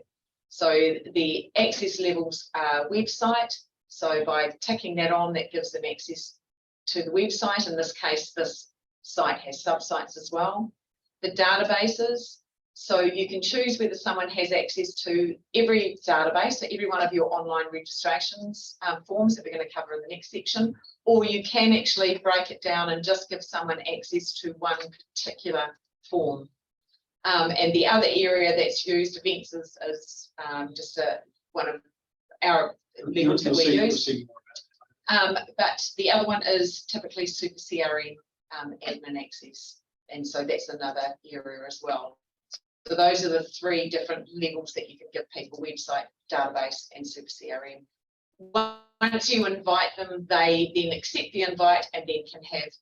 So the access levels are website. So by ticking that on, that gives them access to the website. In this case, this site has subsites as well. The databases. So you can choose whether someone has access to every database, so every one of your online registrations forms that we're going to cover in the next section, or you can actually break it down and just give someone access to one particular form. And the other area that's used, events, is just one of our levels that we use. But the other one is typically Super CRM admin access. And so that's another area as well. So those are the three different levels that you can give people: website, database, and Super CRM. Once you invite them, they then accept the invite and then can have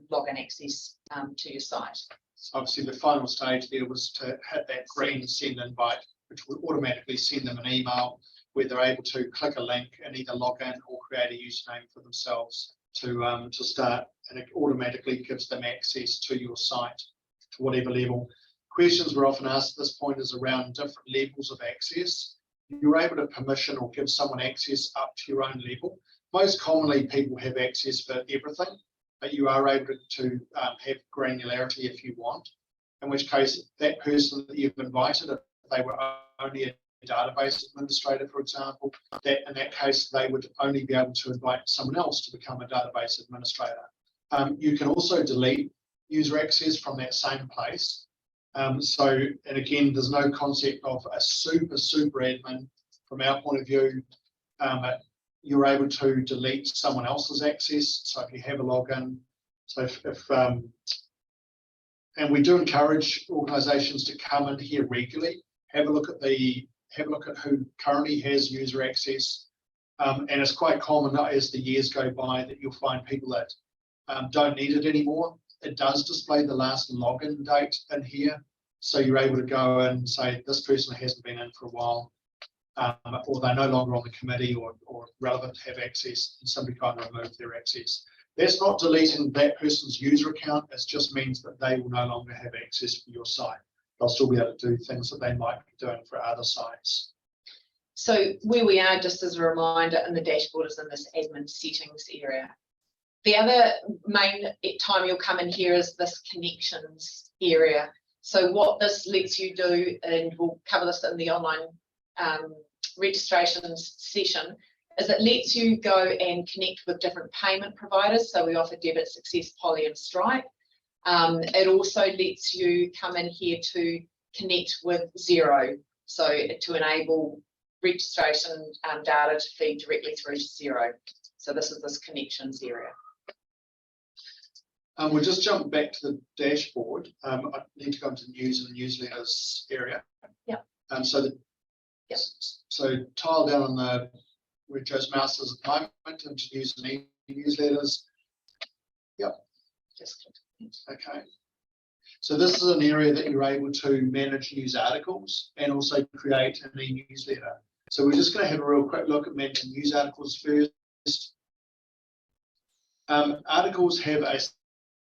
login access to your site. So obviously the final stage there was to hit that green send invite, which would automatically send them an email where they're able to click a link and either log in or create a username for themselves to start, and it automatically gives them access to your site to whatever level. Questions we're often asked at this point is around different levels of access. You're able to permission or give someone access up to your own level. Most commonly, people have access for everything, but you are able to have granularity if you want, in which case that person that you've invited, if they were only a database administrator, for example, that in that case, they would only be able to invite someone else to become a database administrator. You can also delete user access from that same place. And again, there's no concept of a super admin from our point of view. You're able to delete someone else's access. So if you have a login, so and we do encourage organisations to come in here regularly, have a look at who currently has user access. And it's quite common as the years go by that you'll find people that don't need it anymore. It does display the last login date in here. So you're able to go and say, this person hasn't been in for a while, or they're no longer on the committee or relevant to have access, and somebody can't remove their access. That's not deleting that person's user account. It just means that they will no longer have access for your site. They'll still be able to do things that they might be doing for other sites. So where we are, just as a reminder, in the dashboard is in this admin settings area. The other main time you'll come in here is this connections area. So what this lets you do, and we'll cover this in the online registrations session, is it lets you go and connect with different payment providers. So we offer debit, Success, Poly, and Stripe. It also lets you come in here to connect with Xero, so to enable registration data to feed directly through to Xero. So this is this connections area. We'll just jump back to the dashboard. I need to go into news and newsletters area. Yeah. So tile down on where Joe's mouse is at the moment into news and newsletters. Yep. Just okay. So this is an area that you're able to manage news articles and also create an e-newsletter. So we're just going to have a real quick look at managing news articles first. Articles have a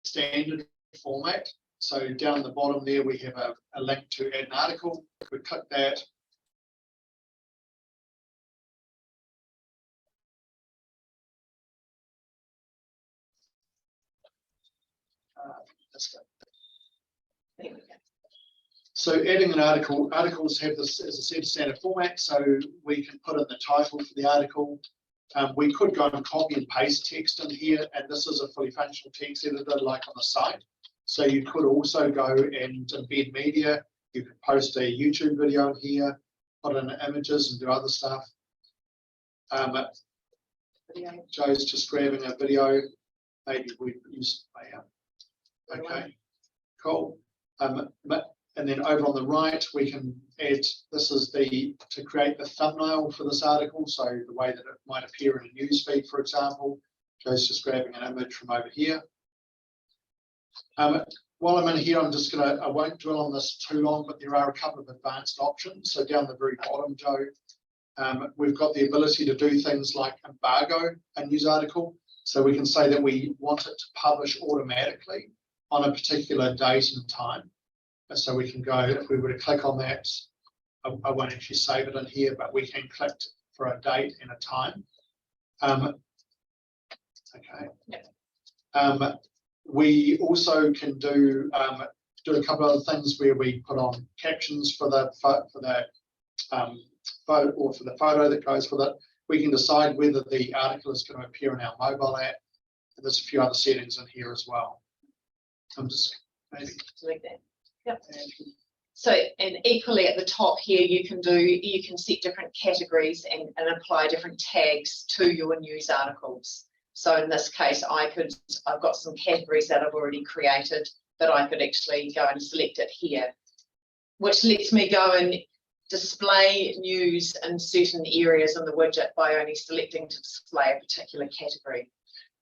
standard format. So down the bottom there, we have a link to add an article. We click that. So adding an article, articles have this, as I said, standard format. So we can put in the title for the article. We could go and copy and paste text in here, and this is a fully functional text editor like on the site. So you could also go and embed media. You could post a YouTube video in here, put in images and do other stuff. Joe's just grabbing a video. Maybe we use okay, cool. And then over on the right, we can add, this is to create the thumbnail for this article. So the way that it might appear in a news feed, for example. Joe's just grabbing an image from over here. While I'm in here, I won't dwell on this too long, but there are a couple of advanced options. So down the very bottom, Joe, we've got the ability to do things like embargo a news article. So we can say that we want it to publish automatically on a particular date and time. So we can go, if we were to click on that, I won't actually save it in here, but we can click for a date and a time. Okay. We also can do do a couple of other things where we put on captions for the photo or for the photo that goes with it. We can decide whether the article is going to appear in our mobile app. And there's a few other settings in here as well. I'm just maybe like that. Yep. So, and equally at the top here, you can set different categories and apply different tags to your news articles. So in this case, I've got some categories that I've already created that I could actually go and select it here, which lets me go and display news in certain areas in the widget by only selecting to display a particular category.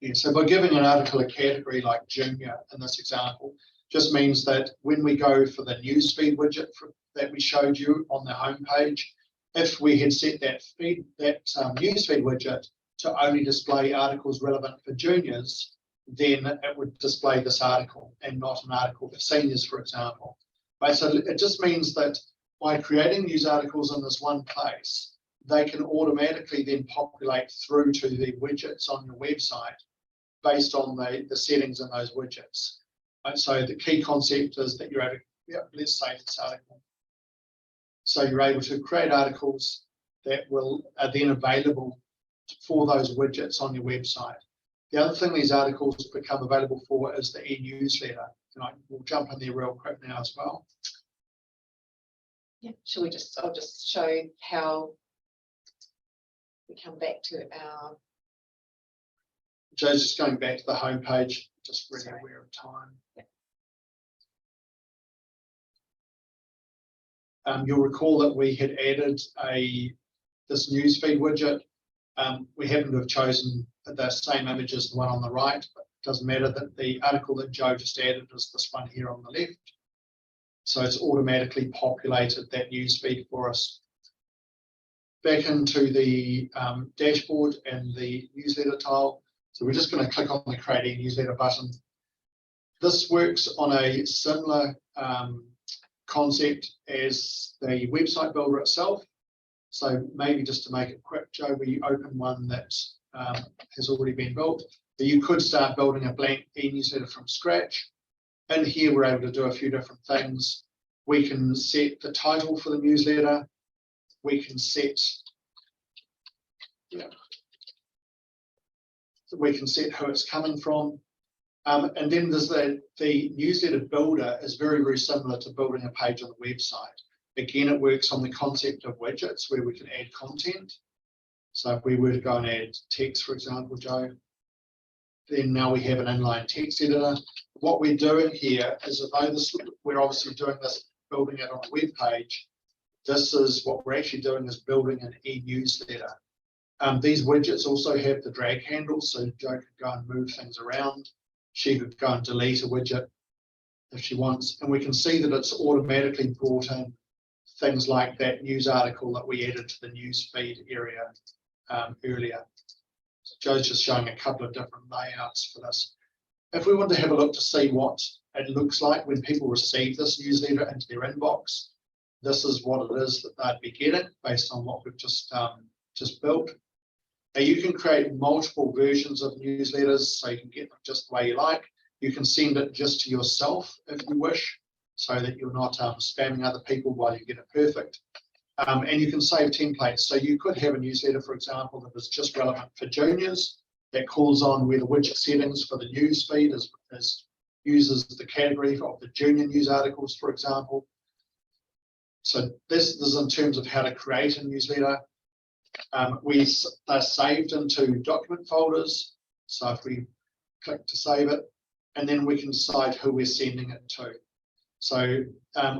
Yeah, so by giving an article a category like junior in this example, just means that when we go for the newsfeed widget that we showed you on the home page, if we had set that newsfeed widget to only display articles relevant for juniors, then it would display this article and not an article for seniors, for example. Right, so it just means that by creating news articles in this one place, they can automatically then populate through to the widgets on your website based on the settings in those widgets. And so the key concept is that you're able to, let's save this article. So you're able to create articles that are then available for those widgets on your website. The other thing these articles become available for is the e-newsletter. And we'll jump in there real quick now as well. Yeah, I'll just show how we come back to our. Joe's just going back to the home page, just really aware of time. Yeah. You'll recall that we had added this newsfeed widget. We happen to have chosen the same image as the one on the right, but it doesn't matter that the article that Joe just added is this one here on the left. So it's automatically populated that newsfeed for us. Back into the dashboard and the newsletter tile. So we're just going to click on the Create a Newsletter button. This works on a similar concept as the website builder itself. So maybe just to make it quick, Joe, we open one that has already been built. But you could start building a blank e-newsletter from scratch. In here, we're able to do a few different things. We can set the title for the newsletter. We can set, we can set who it's coming from. And then there's the newsletter builder is very, very similar to building a page on the website. Again, it works on the concept of widgets where we can add content. So if we were to go and add text, for example, Joe, then now we have an inline text editor. What we're doing here is, although we're obviously doing this, building it on a web page, this is what we're actually doing is building an e-newsletter. These widgets also have the drag handles, so Joe could go and move things around. She could go and delete a widget if she wants, and we can see that it's automatically brought in things like that news article that we added to the news feed area earlier. So Joe's just showing a couple of different layouts for this. If we want to have a look to see what it looks like when people receive this newsletter into their inbox, this is what it is that they'd be getting based on what we've just built. Now you can create multiple versions of newsletters, so you can get them just the way you like. You can send it just to yourself if you wish, so that you're not spamming other people while you get it perfect. And you can save templates. So you could have a newsletter, for example, that is just relevant for juniors, that calls on where the widget settings for the news feed uses the category of the junior news articles, for example. So this is in terms of how to create a newsletter. They're saved into document folders. So if we click to save it, and then we can decide who we're sending it to. So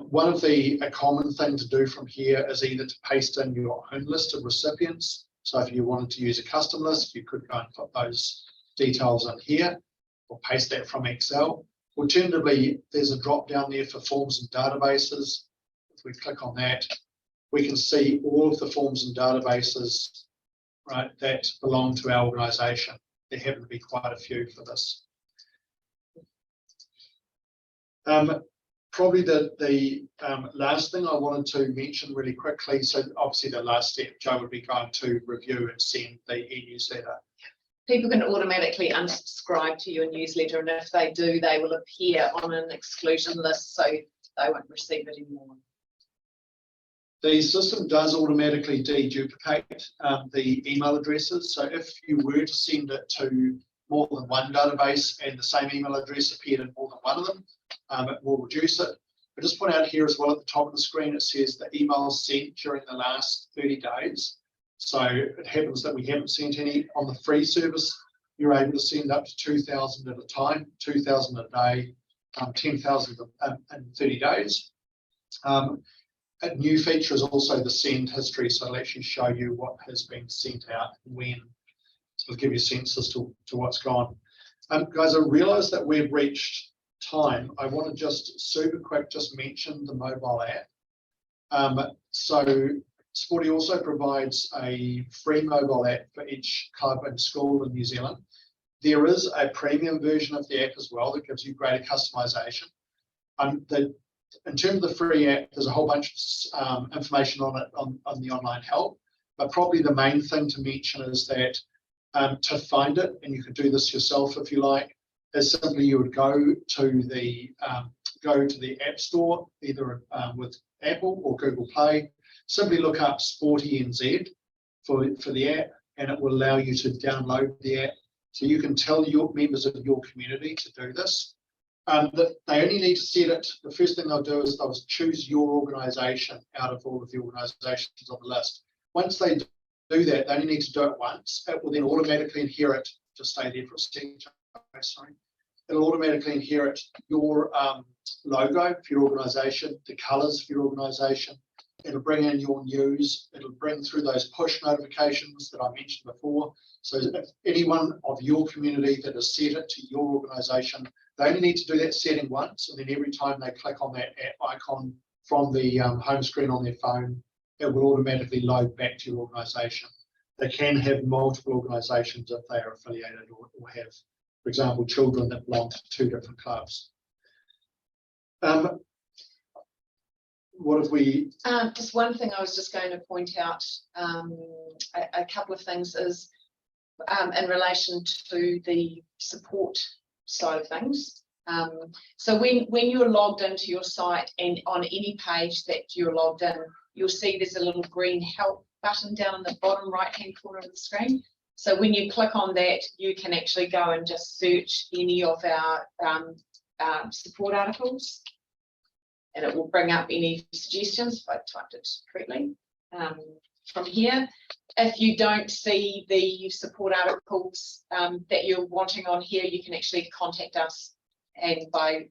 one of a common thing to do from here is either to paste in your own list of recipients. So if you wanted to use a custom list, you could go and put those details in here or paste that from Excel. Alternatively, there's a drop down there for forms and databases. If we click on that, we can see all of the forms and databases, right, that belong to our organization. There happen to be quite a few for this. Probably the last thing I wanted to mention really quickly, so obviously the last step, Joe would be going to review and send the e-newsletter. people can automatically unsubscribe to your newsletter, and if they do, they will appear on an exclusion list, so they won't receive it anymore. The system does automatically deduplicate the email addresses. So if you were to send it to more than one database and the same email address appeared in more than one of them, it will reduce it. But just point out here as well at the top of the screen, it says the emails sent during the last 30 days. So it happens that we haven't sent any on the free service. You're able to send up to 2,000 at a time, 2,000 a day, 10,000 in 30 days. A new feature is also the send history, so it'll actually show you what has been sent out and when. So it'll give you a sense as to what's gone. Guys, I realise that we've reached time. I want to just super quick just mention the mobile app. So Sporty also provides a free mobile app for each club and school in New Zealand. There is a premium version of the app as well that gives you greater customization. In terms of the free app, there's a whole bunch of information on it on the online help, but probably the main thing to mention is that to find it, and you could do this yourself if you like, is simply you would go to the App Store, either with Apple or Google Play. Simply look up Sporty NZ for the app, and it will allow you to download the app. So you can tell your members of your community to do this. That they only need to set it. The first thing they'll do is they'll choose your organisation out of all of the organisations on the list. Once they do that, they only need to do it once. It will then automatically inherit. Just stay there for a second. Sorry. It'll automatically inherit your logo for your organisation, the colours for your organisation. It'll bring in your news. It'll bring through those push notifications that I mentioned before. So if anyone of your community that has set it to your organisation, they only need to do that setting once, and then every time they click on that app icon from the home screen on their phone, it will automatically load back to your organisation. They can have multiple organisations if they are affiliated or have, for example, children that belong to 2 different clubs. What have we? Just one thing I was just going to point out, a couple of things is in relation to the support side of things. So when you're logged into your site and on any page that you're logged in, you'll see there's a little green help button down in the bottom right hand corner of the screen. So when you click on that, you can actually go and just search any of our support articles, and it will bring up any suggestions if I typed it correctly from here. If you don't see the support articles that you're wanting on here, you can actually contact us, and by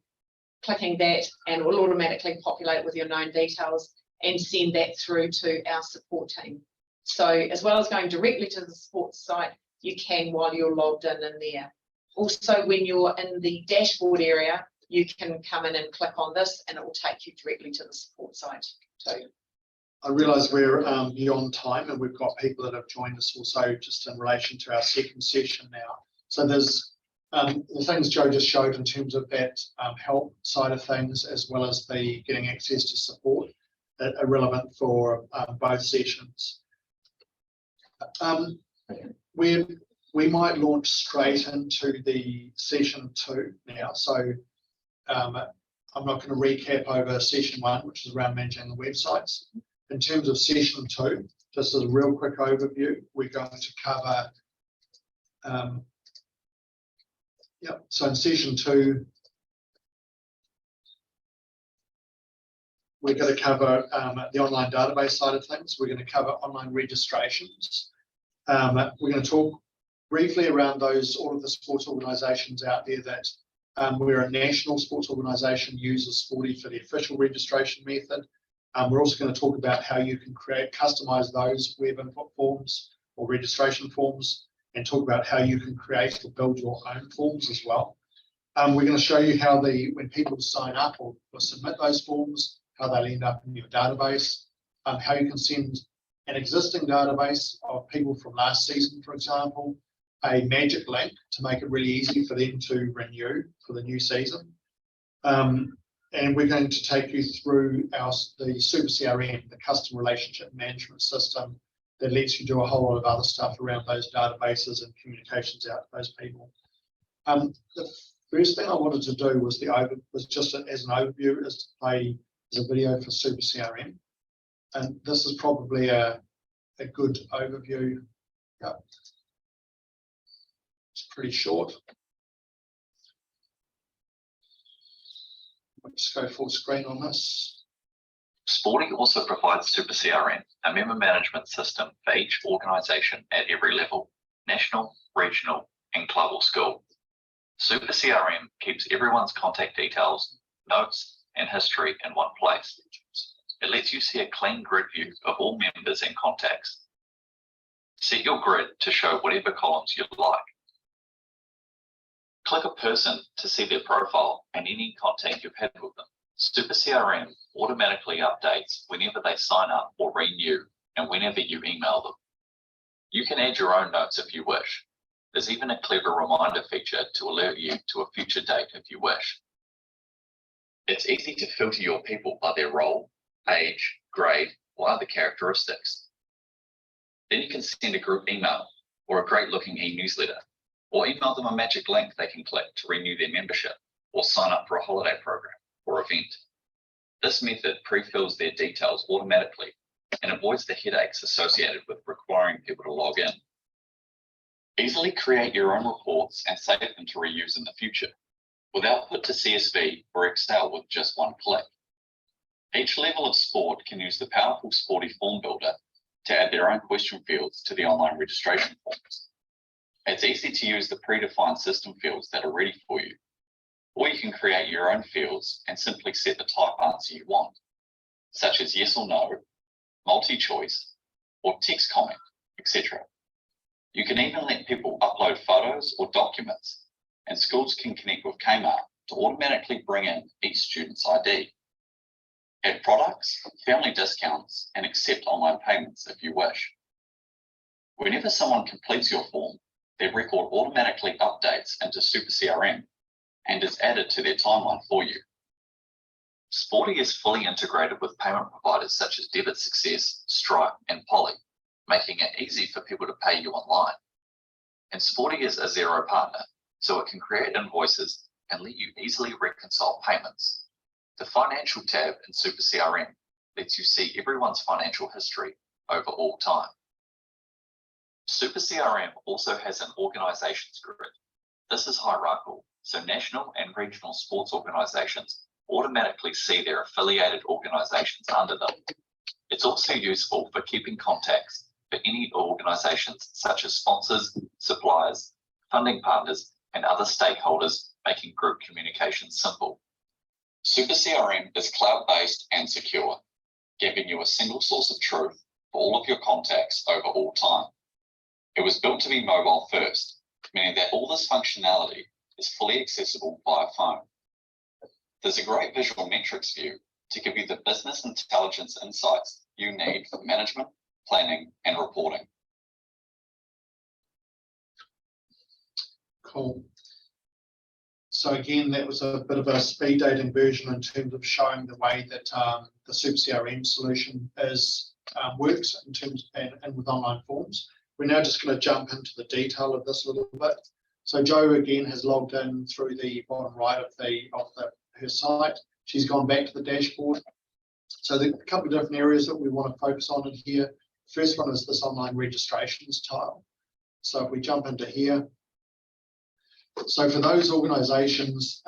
clicking that, and it will automatically populate with your known details and send that through to our support team. So as well as going directly to the support site, you can while you're logged in there. Also, when you're in the dashboard area, you can come in and click on this and it will take you directly to the support site too. I realise we're beyond time, and we've got people that have joined us also just in relation to our second session now. So there's the things Joe just showed in terms of that help side of things, as well as the getting access to support, are relevant for both sessions. We might launch straight into the session 2 now. So I'm not going to recap over session 1, which is around managing the websites. In terms of session 2, just as a real quick overview, we're going to cover, so in session 2, we're going to cover the online database side of things. We're going to cover online registrations. We're going to talk briefly around all of the sports organisations out there that we're a national sports organisation, uses Sporty for the official registration method. We're also going to talk about how you can customize those web input forms or registration forms, and talk about how you can create or build your own forms as well. We're going to show you how when people sign up or submit those forms, how they'll end up in your database, how you can send an existing database of people from last season, for example, a magic link to make it really easy for them to renew for the new season. And we're going to take you through the Super CRM, the Customer Relationship Management System, that lets you do a whole lot of other stuff around those databases and communications out to those people. The first thing I wanted to do was just as an overview, is to play as a video for Super CRM. And this is probably a good overview. Yeah. It's pretty short. I'll just go full screen on this. Sporty also provides Super CRM, a member management system for each organisation at every level, national, regional, and club or school. Super CRM keeps everyone's contact details, notes, and history in one place. It lets you see a clean grid view of all members and contacts. Set your grid to show whatever columns you like. Click a person to see their profile and any contact you've had with them. Super CRM automatically updates whenever they sign up or renew and whenever you email them. You can add your own notes if you wish. There's even a clever reminder feature to alert you to a future date if you wish. It's easy to filter your people by their role, age, grade, or other characteristics. Then you can send a group email or a great-looking e-newsletter, or email them a magic link they can click to renew their membership or sign up for a holiday program or event. This method pre-fills their details automatically and avoids the headaches associated with requiring people to log in. Easily create your own reports and save them to reuse in the future, with output to CSV or Excel with just one click. Each level of sport can use the powerful Sporty form builder to add their own question fields to the online registration forms. It's easy to use the predefined system fields that are ready for you, or you can create your own fields and simply set the type answer you want, such as yes or no, multi-choice, or text comment, etc. You can even let people upload photos or documents, and schools can connect with Kmart to automatically bring in each student's ID. Add products, family discounts, and accept online payments if you wish. Whenever someone completes your form, their record automatically updates into Super CRM and is added to their timeline for you. Sporty is fully integrated with payment providers such as Debit Success, Stripe, and Poly, making it easy for people to pay you online. And Sporty is a Xero partner, so it can create invoices and let you easily reconcile payments. The Financial tab in Super CRM lets you see everyone's financial history over all time. Super CRM also has an organisations grid. This is hierarchical, so national and regional sports organisations automatically see their affiliated organisations under them. It's also useful for keeping contacts for any organisations such as sponsors, suppliers, funding partners, and other stakeholders, making group communication simple. Super CRM is cloud-based and secure, giving you a single source of truth for all of your contacts over all time. It was built to be mobile first, meaning that all this functionality is fully accessible via phone. There's a great visual metrics view to give you the business intelligence insights you need for management, planning, and reporting. Cool. So again, that was a bit of a speed dating version in terms of showing the way that the Super CRM solution works in terms and with online forms. We're now just going to jump into the detail of this a little bit. So Jo again has logged in through the bottom right of her site. She's gone back to the dashboard. So there are a couple of different areas that we want to focus on in here. First one is this online registrations tile. So if we jump into here, so for those organisations,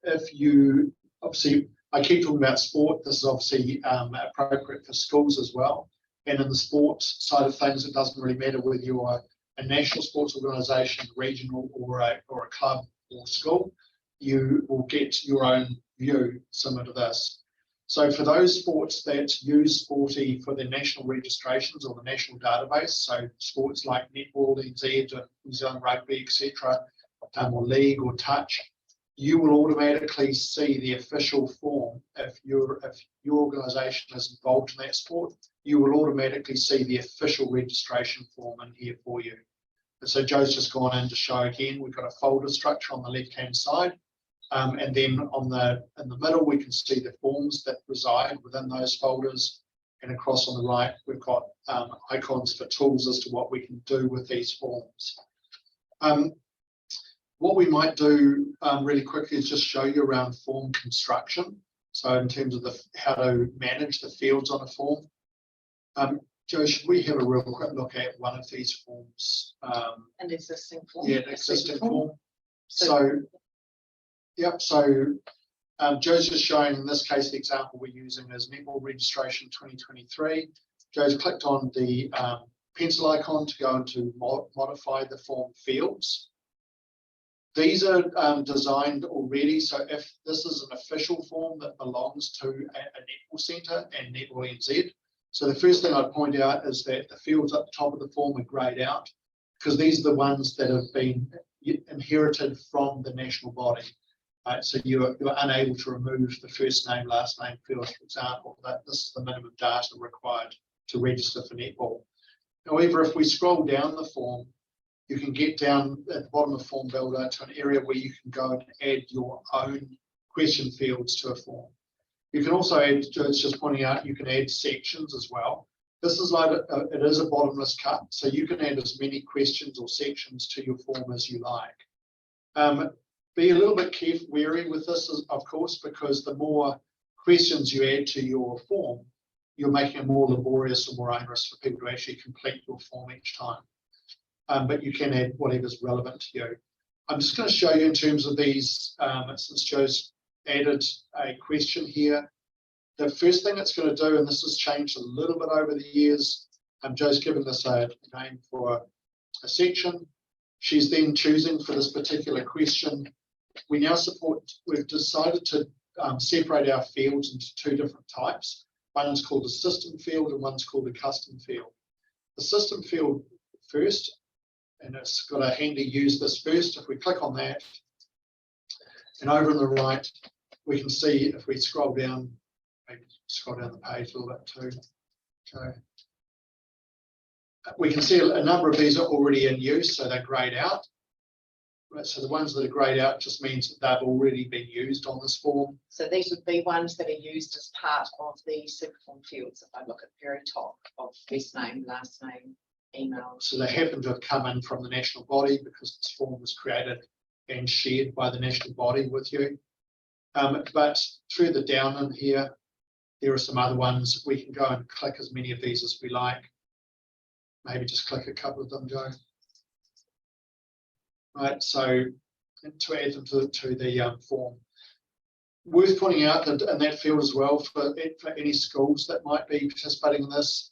if you obviously, I keep talking about sport. This is obviously appropriate for schools as well. And in the sports side of things, it doesn't really matter whether you are a national sports organisation, regional, or a club or school. You will get your own view similar to this. So for those sports that use Sporty for their national registrations or the national database, so sports like netball, NZ, New Zealand rugby, etc., or league or touch, you will automatically see the official form. If your organisation is involved in that sport, you will automatically see the official registration form in here for you. And so Joe's just gone in to show again, we've got a folder structure on the left-hand side. And then in the middle, we can see the forms that reside within those folders. And across on the right, we've got icons for tools as to what we can do with these forms. What we might do really quickly is just show you around form construction. So in terms of how to manage the fields on a form. Joe, should we have a real quick look at one of these forms? An existing form. Yeah, an existing form. So, yep, so Joe's just showing, in this case, the example we're using is netball registration 2023. Joe's clicked on the pencil icon to go into modify the form fields. These are designed already, so if this is an official form that belongs to a netball centre and Netball NZ. So the first thing I'd point out is that the fields at the top of the form are greyed out, because these are the ones that have been inherited from the national body. Right, so you're unable to remove the first name, last name fields, for example. That this is the minimum data required to register for netball. However, if we scroll down the form, you can get down at the bottom of Form Builder to an area where you can go and add your own question fields to a form. You can also add, it's just pointing out, you can add sections as well. This is like, it is a bottomless cut, so you can add as many questions or sections to your form as you like. Be a little bit wary with this, of course, because the more questions you add to your form, you're making it more laborious or more onerous for people to actually complete your form each time. But you can add whatever's relevant to you. I'm just going to show you in terms of these, since Joe's added a question here. The first thing it's going to do, and this has changed a little bit over the years, Joe's given this a name for a section. She's then choosing for this particular question. We now support, we've decided to separate our fields into two different types. One's called a system field and one's called a custom field. The system field first, and it's got a handy use this first. If we click on that, and over on the right, we can see if we scroll down, maybe scroll down the page a little bit too. Okay. We can see a number of these are already in use, so they're greyed out. Right, so the ones that are greyed out just means that they've already been used on this form. So these would be ones that are used as part of the superform fields. If I look at the very top of first name, last name, email. So they happen to have come in from the national body because this form was created and shared by the national body with you. But through the down in here, there are some other ones. We can go and click as many of these as we like. Maybe just click a couple of them, Joe. Right, so to add them to the form. Worth pointing out that in that field as well, for any schools that might be participating in this,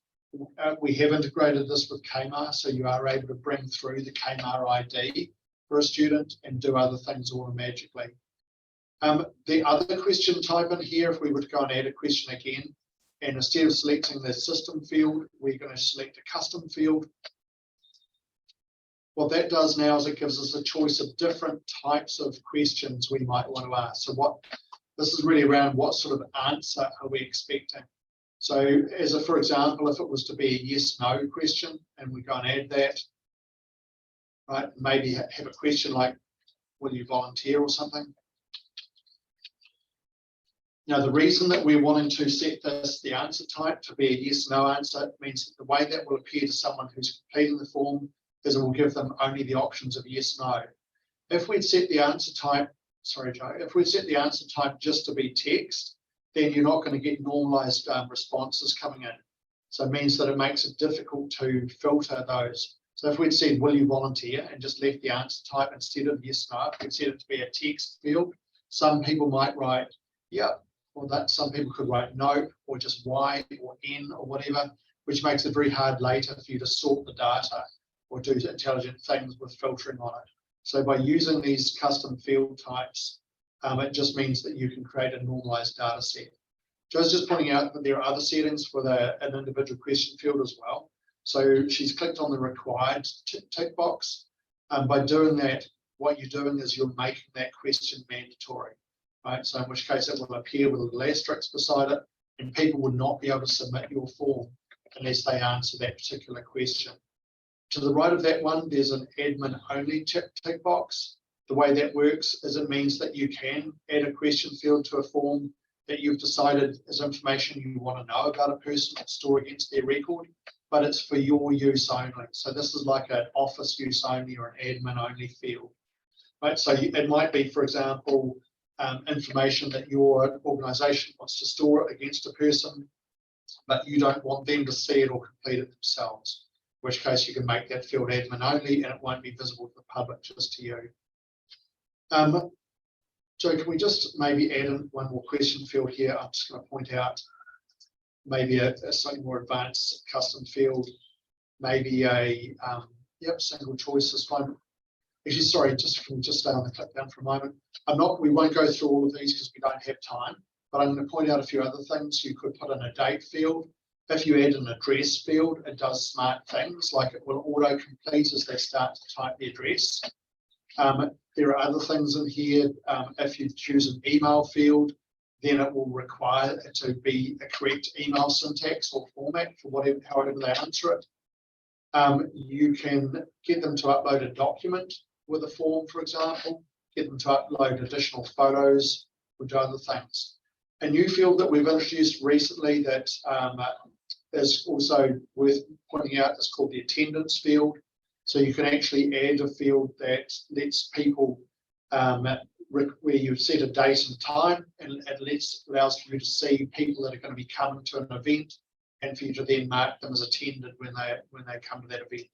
we have integrated this with KMAR, so you are able to bring through the KMAR ID for a student and do other things automatically. The other question type in here, if we were to go and add a question again, and instead of selecting the system field, we're going to select a custom field. What that does now is it gives us a choice of different types of questions we might want to ask. So this is really around what sort of answer are we expecting. So as a, for example, if it was to be a yes/no question, and we go and add that, right, maybe have a question like, will you volunteer or something? Now, the reason that we're wanting to set this, the answer type, to be a yes/no answer, means that the way that will appear to someone who's completing the form is it will give them only the options of yes/no. If we'd set the answer type, sorry, Joe, if we'd set the answer type just to be text, then you're not going to get normalized responses coming in. So it means that it makes it difficult to filter those. So if we'd said, will you volunteer, and just left the answer type instead of yes/no, if we'd set it to be a text field, some people might write, yeah, or that some people could write no, or just Y or N or whatever, which makes it very hard later for you to sort the data or do intelligent things with filtering on it. So by using these custom field types, it just means that you can create a normalized data set. Joe's just pointing out that there are other settings for an individual question field as well. So she's clicked on the required tick box. By doing that, what you're doing is you're making that question mandatory, right? So in which case it will appear with a little asterisk beside it, and people would not be able to submit your form unless they answer that particular question. To the right of that one, there's an admin only tick box. The way that works is it means that you can add a question field to a form that you've decided is information you want to know about a person or store against their record, but it's for your use only. So this is like an office use only or an admin only field, right? So it might be, for example, information that your organisation wants to store against a person, but you don't want them to see it or complete it themselves, in which case you can make that field admin only and it won't be visible to the public, just to you. Joe, can we just maybe add in one more question field here? I'm just going to point out maybe a slightly more advanced custom field, maybe a single choice is fine. Actually, sorry, can we just stay on the click down for a moment? We won't go through all of these because we don't have time, but I'm going to point out a few other things. You could put in a date field. If you add an address field, it does smart things, like it will auto-complete as they start to type the address. There are other things in here. If you choose an email field, then it will require it to be a correct email syntax or format for however they answer it. You can get them to upload a document with a form, for example, get them to upload additional photos, or do other things. A new field that we've introduced recently that is also worth pointing out is called the attendance field. So you can actually add a field that lets people, where you set a date and time, and it allows you to see people that are going to be coming to an event, and for you to then mark them as attended when they come to that event.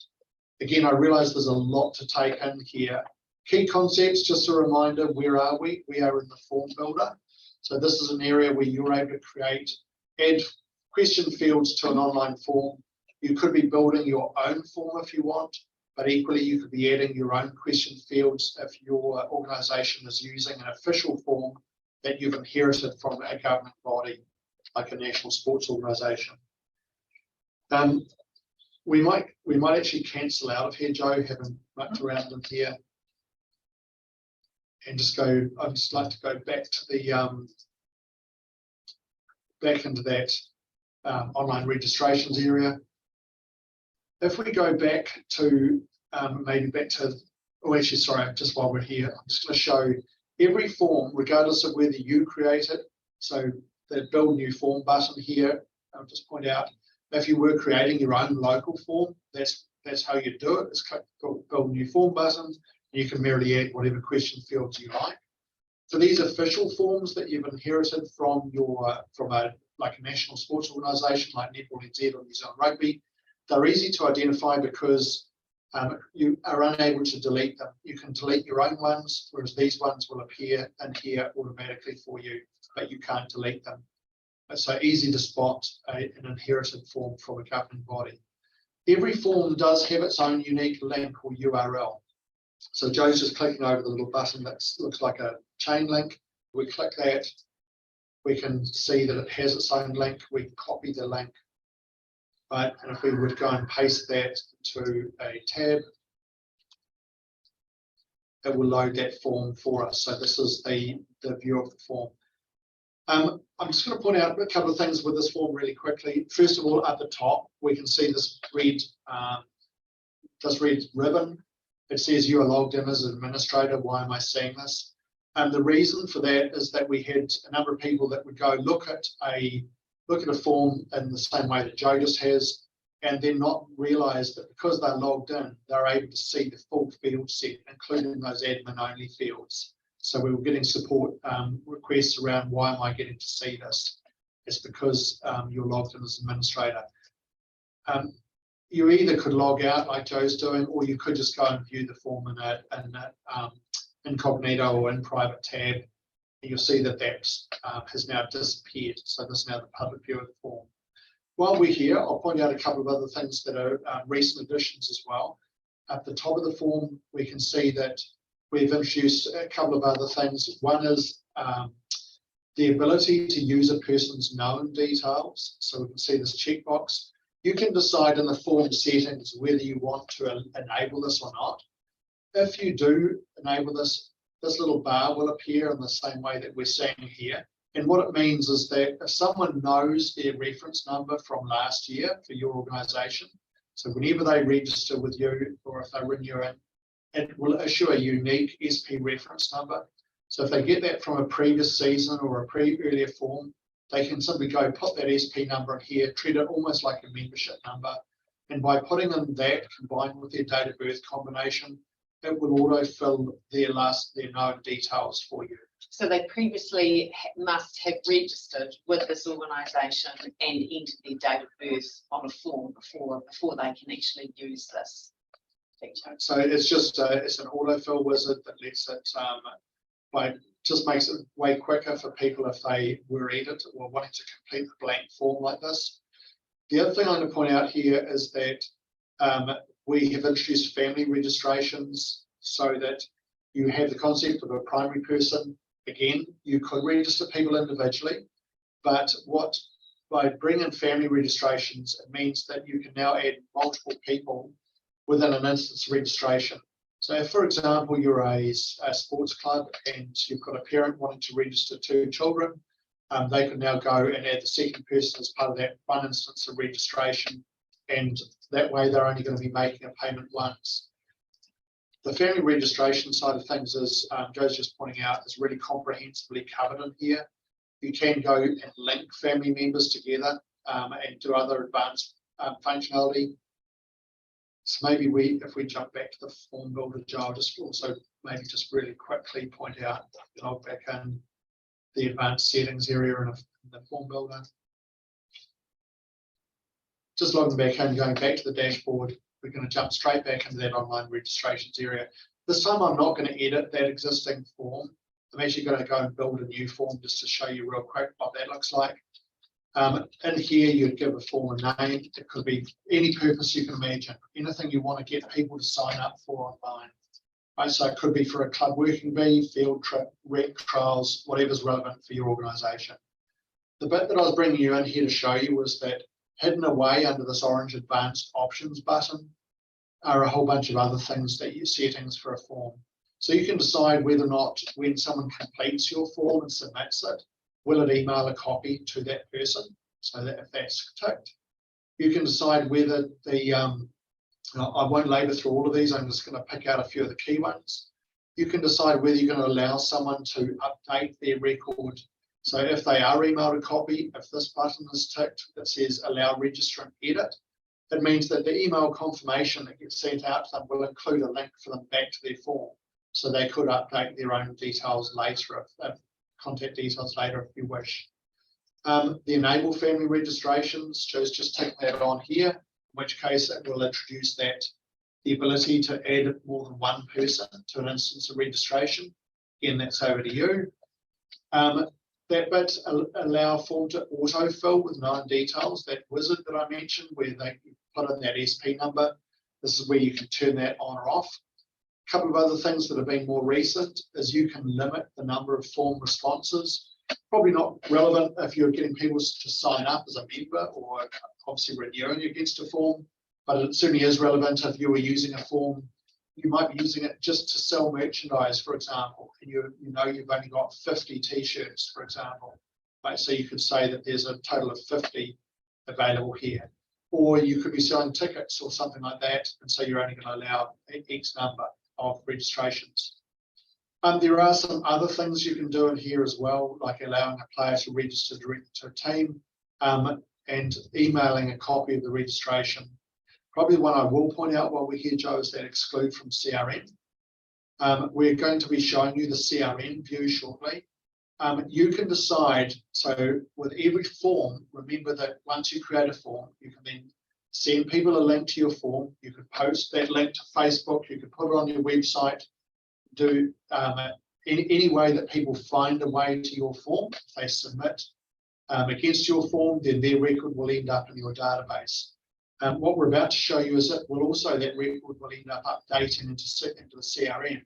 Again, I realise there's a lot to take in here. Key concepts, just a reminder, where are we? We are in the form builder. So this is an area where you're able to add question fields to an online form. You could be building your own form if you want, but equally you could be adding your own question fields if your organisation is using an official form that you've inherited from a government body, like a national sports organisation. We might actually cancel out of here, Joe, having mucked around in here, and just go. I'd just like to go back to the back into that online registrations area. If we go back to just while we're here, I'm just going to show every form, regardless of whether you create it. So the build new form button here, I'll just point out, if you were creating your own local form, that's how you do it. Is click build new form button, and you can merely add whatever question fields you like. For these official forms that you've inherited from a national sports organisation like Netball NZ or New Zealand Rugby, they're easy to identify because you are unable to delete them. You can delete your own ones, whereas these ones will appear in here automatically for you, but you can't delete them. So easy to spot an inherited form from a governing body. Every form does have its own unique link or URL. So Joe's just clicking over the little button that looks like a chain link. We click that, we can see that it has its own link. We copy the link, right? And if we would go and paste that to a tab, it will load that form for us. So this is the view of the form. I'm just going to point out a couple of things with this form really quickly. First of all, at the top, we can see this red ribbon. It says you are logged in as an administrator. Why am I seeing this? The reason for that is that we had a number of people that would go look at a form in the same way that Joe just has, and then not realise that because they're logged in, they're able to see the full field set, including those admin only fields. So we were getting support requests around why am I getting to see this? It's because you're logged in as administrator. You either could log out like Joe's doing, or you could just go and view the form in an incognito or in private tab. And you'll see that has now disappeared. So this is now the public view of the form. While we're here, I'll point out a couple of other things that are recent additions as well. At the top of the form, we can see that we've introduced a couple of other things. One is the ability to use a person's known details. So we can see this checkbox. You can decide in the form settings whether you want to enable this or not. If you do enable this, this little bar will appear in the same way that we're seeing here. And what it means is that if someone knows their reference number from last year for your organisation, so whenever they register with you or if they renew it, it will issue a unique SP reference number. So if they get that from a previous season or a earlier form, they can simply go put that SP number in here, treat it almost like a membership number. And by putting in that combined with their date of birth combination, it would auto-fill their known details for you. So they previously must have registered with this organisation and entered their date of birth on a form before they can actually use this feature. So it's just it's an autofill wizard that lets it just makes it way quicker for people if they were edited or wanting to complete a blank form like this. The other thing I'm going to point out here is that we have introduced family registrations so that you have the concept of a primary person. Again, you could register people individually, but by bringing family registrations, it means that you can now add multiple people within an instance of registration. So if, for example, you're a sports club and you've got a parent wanting to register 2 children, they can now go and add the second person as part of that one instance of registration, and that way they're only going to be making a payment once. The family registration side of things, as Joe's just pointing out, is really comprehensively covered in here. You can go and link family members together and do other advanced functionality. So maybe if we jump back to the form builder, Joe, I'll just also maybe just really quickly point out, log back in the advanced settings area in the form builder. Just logging back in, going back to the dashboard, we're going to jump straight back into that online registrations area. This time I'm not going to edit that existing form. I'm actually going to go and build a new form just to show you real quick what that looks like. In here, you'd give a form a name. It could be any purpose you can imagine, anything you want to get people to sign up for online. Right, so it could be for a club working bee, field trip, rec trials, whatever's relevant for your organisation. The bit that I was bringing you in here to show you was that hidden away under this orange advanced options button are a whole bunch of other things that you settings for a form. So you can decide whether or not when someone completes your form and submits it, will it email a copy to that person? So that if that's ticked, you can decide whether the, I won't labour through all of these, I'm just going to pick out a few of the key ones. You can decide whether you're going to allow someone to update their record. So if they are emailed a copy, if this button is ticked that says allow registrant edit, it means that the email confirmation that gets sent out to them will include a link for them back to their form. So they could update their own details later, if contact details later if you wish. The enable family registrations, Joe's just taking that on here, in which case it will introduce that the ability to add more than one person to an instance of registration. Again, that's over to you. That bit allow form to autofill with known details, that wizard that I mentioned where they put in that SP number. This is where you can turn that on or off. A couple of other things that have been more recent is you can limit the number of form responses. Probably not relevant if you're getting people to sign up as a member or obviously renewing against a form, but it certainly is relevant if you were using a form. You might be using it just to sell merchandise, for example, and you know you've only got 50 t-shirts, for example. Right? So you could say that there's a total of 50 available here. Or you could be selling tickets or something like that, and so you're only going to allow X number of registrations. There are some other things you can do in here as well, like allowing a player to register directly to a team and emailing a copy of the registration. Probably one I will point out while we're here, Joe, is that exclude from CRM. We're going to be showing you the CRM view shortly. You can decide, so with every form, remember that once you create a form, you can then send people a link to your form. You could post that link to Facebook, you could put it on your website, do any way that people find a way to your form. If they submit against your form, then their record will end up in your database. What we're about to show you is that that record will end up updating into the CRM.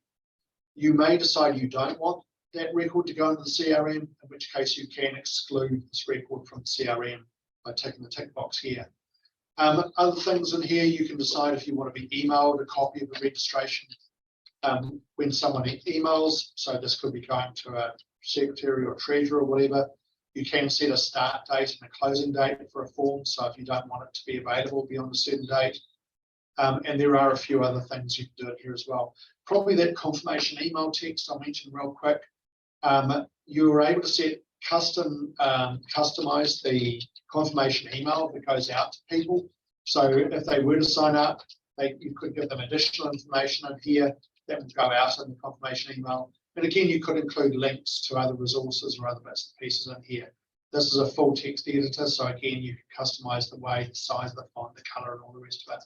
You may decide you don't want that record to go into the CRM, in which case you can exclude this record from the CRM by ticking the tick box here. Other things in here, you can decide if you want to be emailed a copy of the registration when someone emails. So this could be going to a secretary or treasurer or whatever. You can set a start date and a closing date for a form. So if you don't want it to be available beyond a certain date. And there are a few other things you can do in here as well. Probably that confirmation email text I'll mention real quick. You were able to set customize the confirmation email that goes out to people. So if they were to sign up, you could give them additional information in here that would go out in the confirmation email. And again, you could include links to other resources or other bits and pieces in here. This is a full text editor, so again, you can customize the way, the size of the font, the color, and all the rest of it.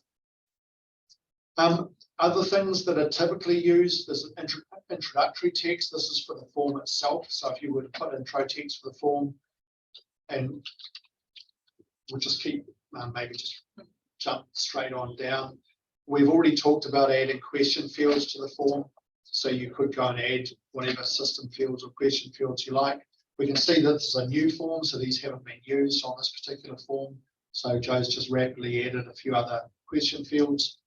Other things that are typically used, there's an introductory text. This is for the form itself. So if you were to put intro text for the form, and we'll just keep, maybe just jump straight on down. We've already talked about adding question fields to the form. So you could go and add whatever system fields or question fields you like. We can see that this is a new form, so these haven't been used on this particular form. So Joe's just rapidly added a few other question fields.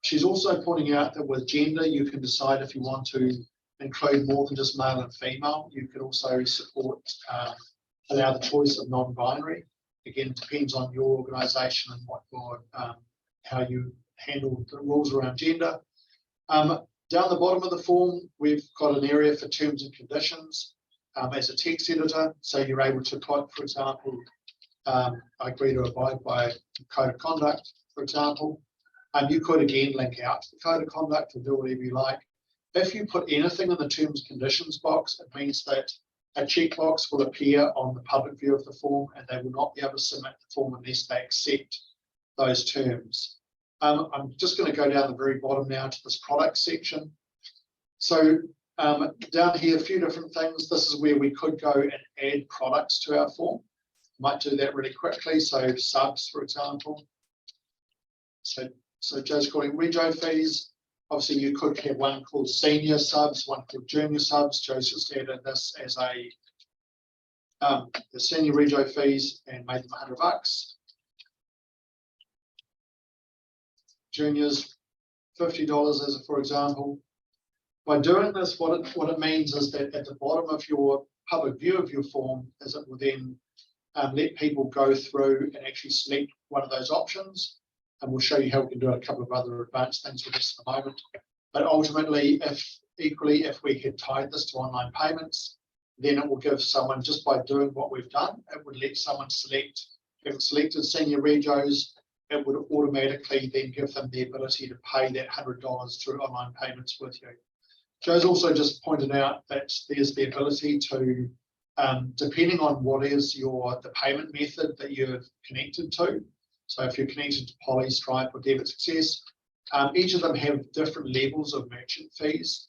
She's also pointing out that with gender, you can decide if you want to include more than just male and female. You could also support, allow the choice of non-binary. Again, it depends on your organisation and what your, how you handle the rules around gender. Down the bottom of the form, we've got an area for terms and conditions as a text editor. So you're able to put, for example, I agree to abide by code of conduct, for example. You could again link out to the code of conduct or do whatever you like. If you put anything in the terms and conditions box, it means that a checkbox will appear on the public view of the form and they will not be able to submit the form unless they accept those terms. I'm just going to go down the very bottom now to this product section. So down here, a few different things. This is where we could go and add products to our form. Might do that really quickly. So subs, for example. So Joe's calling rego fees. Obviously, you could have one called senior subs, one called junior subs. Joe's just added this as the senior rego fees and made them $100. Juniors, $50 as for example. By doing this, what it means is that at the bottom of your public view of your form, is it will then let people go through and actually select one of those options. And we'll show you how we can do a couple of other advanced things with this in a moment. But ultimately, if we had tied this to online payments, then it will give someone, just by doing what we've done, it would let someone select, if it's selected senior regos, it would automatically then give them the ability to pay that $100 through online payments with you. Joe's also just pointed out that there's the ability to, depending on what is the payment method that you're connected to. So if you're connected to Poly, Stripe, or Debit Success, each of them have different levels of merchant fees.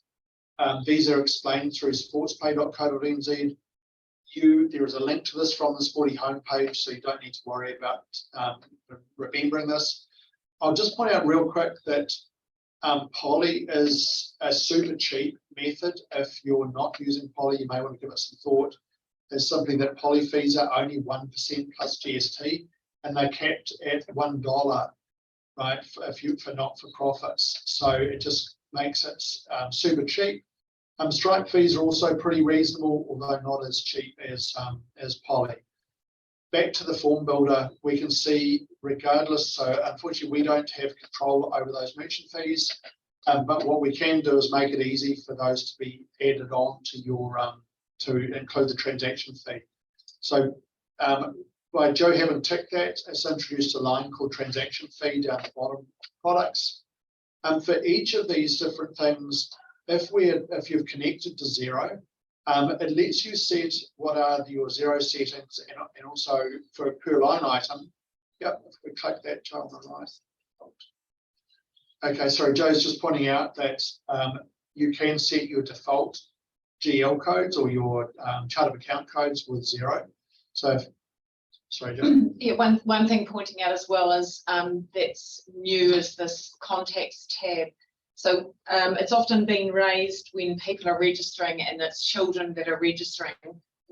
These are explained through sportspay.co.nz. There is a link to this from the Sporty homepage, so you don't need to worry about remembering this. I'll just point out real quick that Poly is a super cheap method. If you're not using Poly, you may want to give it some thought. It's simply that Poly fees are only 1% plus GST, and they're capped at $1, right, for not-for-profits. So it just makes it super cheap. Stripe fees are also pretty reasonable, although not as cheap as Poly. Back to the form builder, we can see regardless, so unfortunately we don't have control over those merchant fees, but what we can do is make it easy for those to be added on to your, to include the transaction fee. So by Joe having ticked that, it's introduced a line called transaction fee down the bottom products. For each of these different things, if you've connected to Xero, it lets you set what are your Xero settings and also for a per line item. Yep, if we click that, Joe, on the right. Okay, sorry, Joe's just pointing out that you can set your default GL codes or your chart of account codes with Xero. So sorry, Joe. Yeah, one thing pointing out as well is that's new is this context tab. So it's often been raised when people are registering and it's children that are registering.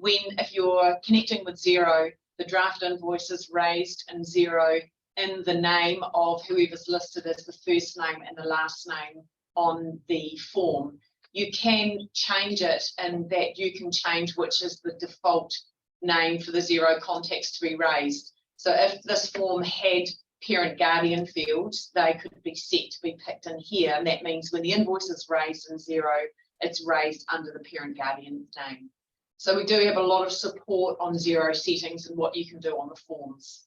If you're connecting with Xero, the draft invoice is raised in Xero in the name of whoever's listed as the first name and the last name on the form. You can change it and that you can change which is the default name for the Xero context to be raised. So if this form had parent guardian fields, they could be set to be picked in here, and that means when the invoice is raised in Xero, it's raised under the parent guardian name. So we do have a lot of support on Xero settings and what you can do on the forms.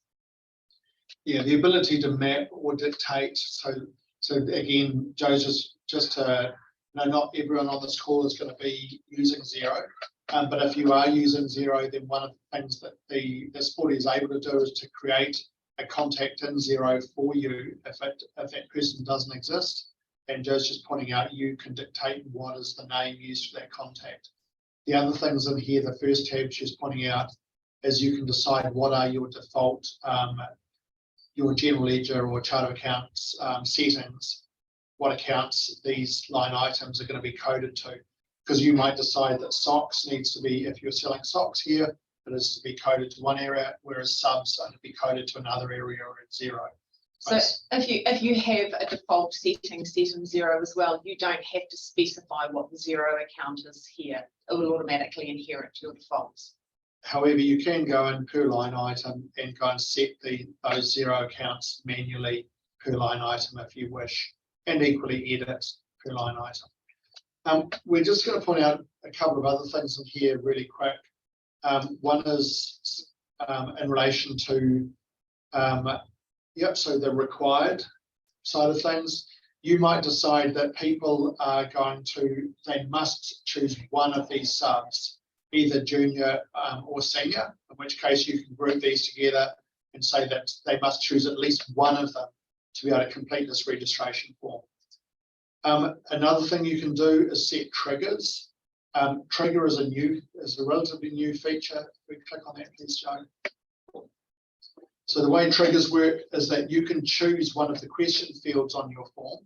Yeah, the ability to map or dictate. So again, Joe's just to not everyone on this call is going to be using Xero. But if you are using Xero, then one of the things that the Sporty is able to do is to create a contact in Xero for you if that person doesn't exist. And Joe's just pointing out you can dictate what is the name used for that contact. The other things in here, the first tab she's pointing out, is you can decide what are your default, your general ledger or chart of accounts settings, what accounts these line items are going to be coded to. Because you might decide that socks needs to be, if you're selling socks here, it is to be coded to one area, whereas subs are to be coded to another area or at Xero. So if you have a default setting set in Xero as well, you don't have to specify what the Xero account is here. It will automatically inherit your defaults. However, you can go in per line item and go and set those Xero accounts manually per line item if you wish, and equally edit per line item. We're just going to point out a couple of other things in here really quick. One is in relation to, so the required side of things. You might decide that people are they must choose one of these subs, either junior or senior, in which case you can group these together and say that they must choose at least one of them to be able to complete this registration form. Another thing you can do is set triggers. Trigger is a relatively new feature. If we click on that, please, Joe. So the way triggers work is that you can choose one of the question fields on your form.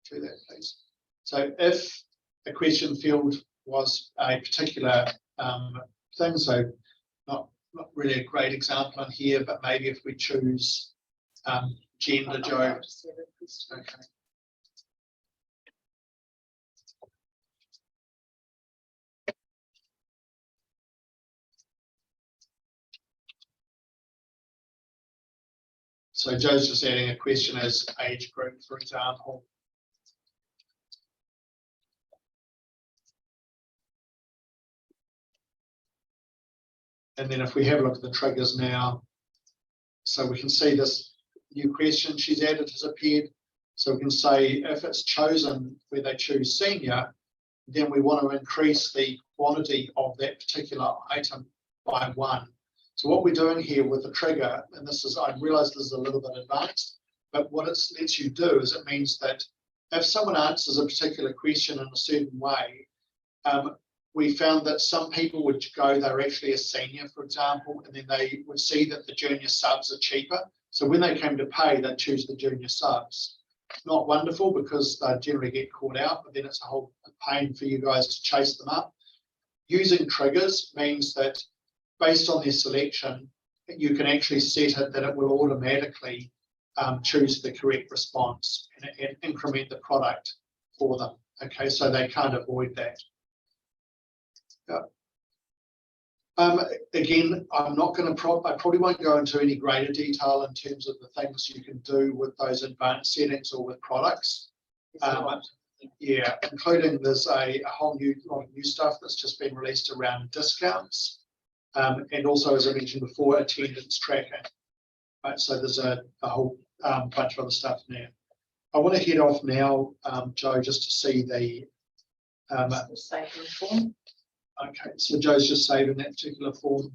Do that, please. So if a question field was a particular thing, so not really a great example in here, but maybe if we choose gender, Joe. Okay. So Joe's just adding a question as age group, for example. And then if we have a look at the triggers now, so we can see this new question she's added has appeared. So we can say if it's chosen where they choose senior, then we want to increase the quantity of that particular item by 1. So what we're doing here with the trigger, and this is, I realize this is a little bit advanced, but what it lets you do is it means that if someone answers a particular question in a certain way, we found that some people would go, they're actually a senior, for example, and then they would see that the junior subs are cheaper. So when they came to pay, they'd choose the junior subs. Not wonderful because they generally get caught out, but then it's a whole pain for you guys to chase them up. Using triggers means that based on their selection, you can actually set it that it will automatically choose the correct response and increment the product for them. Okay, so they can't avoid that. Again, I'm not going to, I probably won't go into any greater detail in terms of the things you can do with those advanced settings or with products. Yeah, including there's a whole lot of new stuff that's just been released around discounts. And also, as I mentioned before, attendance tracking. Right, so there's a whole bunch of other stuff in there. I want to head off now, Joe, just to see the Saving form. Okay, so Joe's just saving that particular form.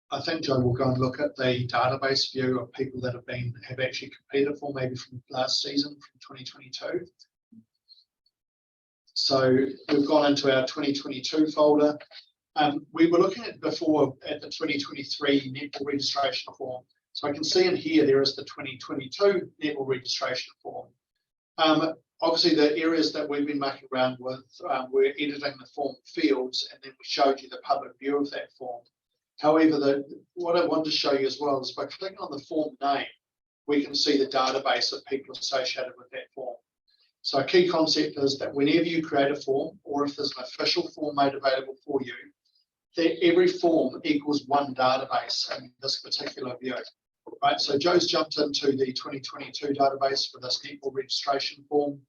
I think Joe will go and look at the database view of people that have actually completed for maybe from last season, from 2022. So we've gone into our 2022 folder. We were looking at before at the 2023 netball registration form. So I can see in here there is the 2022 netball registration form. Obviously, the areas that we've been mucking around with, we're editing the form fields, and then we showed you the public view of that form. However, what I want to show you as well is by clicking on the form name, we can see the database of people associated with that form. So a key concept is that whenever you create a form, or if there's an official form made available for you, that every form equals one database in this particular view. Right, so Joe's jumped into the 2022 database for this netball registration form.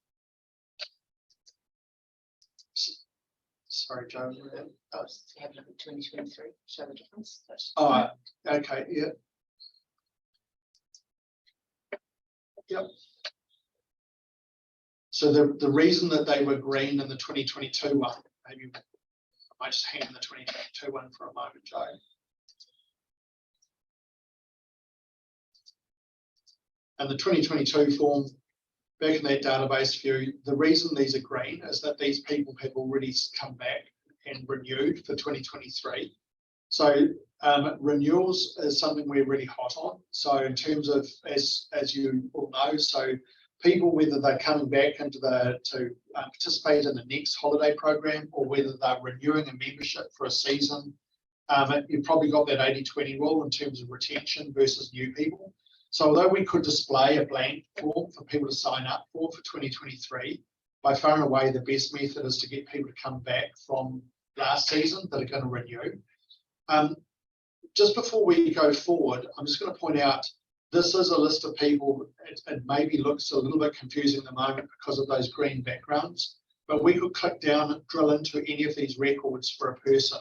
Sorry, Joe. Have a look at 2023, show the difference. Oh, okay, yeah. Yep. So the reason that they were green in the 2022 one, maybe I might just hang in the 2022 one for a moment, Joe. And the 2022 form, back in that database view, the reason these are green is that these people have already come back and renewed for 2023. So renewals is something we're really hot on. So in terms of, as you all know, so people, whether they're coming back into to participate in the next holiday program or whether they're renewing a membership for a season, you've probably got that 80-20 rule in terms of retention versus new people. So although we could display a blank form for people to sign up for 2023, by far and away the best method is to get people to come back from last season that are going to renew. Just before we go forward, I'm just going to point out, this is a list of people. It maybe looks a little bit confusing at the moment because of those green backgrounds, but we could click down and drill into any of these records for a person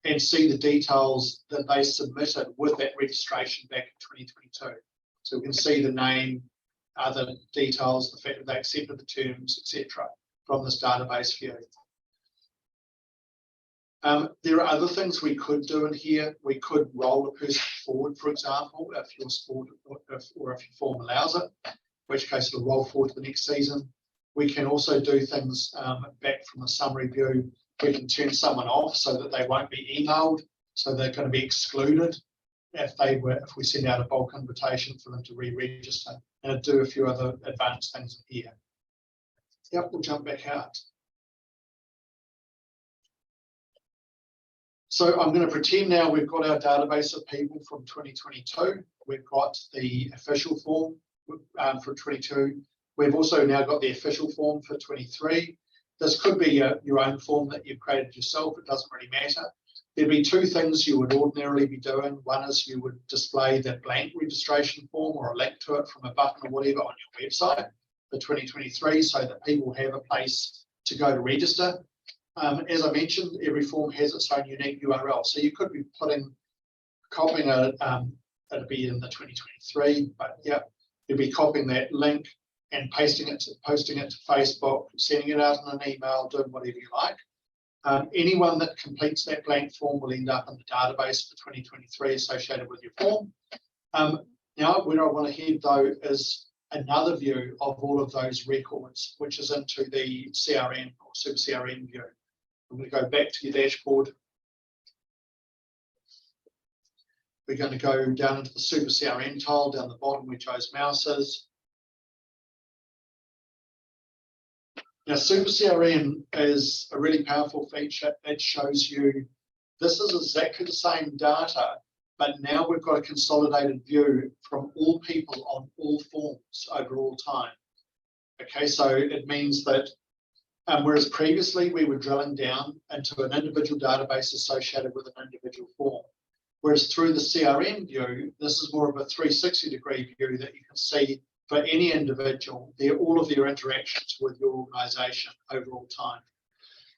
and see the details that they submitted with that registration back in 2022. So we can see the name, other details, the fact that they accepted the terms, etc., from this database view. There are other things we could do in here. We could roll a person forward, for example, if your sport or if your form allows it, in which case it'll roll forward to the next season. We can also do things back from the summary view. We can turn someone off so that they won't be emailed, so they're going to be excluded if we send out a bulk invitation for them to re-register, and do a few other advanced things in here. Yep, we'll jump back out. So I'm going to pretend now we've got our database of people from 2022. We've got the official form for 22. We've also now got the official form for 23. This could be your own form that you've created yourself. It doesn't really matter. There'd be two things you would ordinarily be doing. One is you would display the blank registration form or a link to it from a button or whatever on your website for 2023 so that people have a place to go to register. As I mentioned, every form has its own unique URL. So you could be copying it'd be in the 2023, but yeah, you'd be copying that link and posting it to Facebook, sending it out in an email, doing whatever you like. Anyone that completes that blank form will end up in the database for 2023 associated with your form. Now, where I want to head though is another view of all of those records, which is into the CRM or Super CRM view. I'm going to go back to your dashboard. We're going to go down into the Super CRM tile down the bottom where Joe's mouse is. Now, Super CRM is a really powerful feature. It shows you, this is exactly the same data, but now we've got a consolidated view from all people on all forms over all time. Okay, so it means that whereas previously we were drilling down into an individual database associated with an individual form, whereas through the CRM view, this is more of a 360-degree view that you can see for any individual, all of their interactions with your organisation over all time.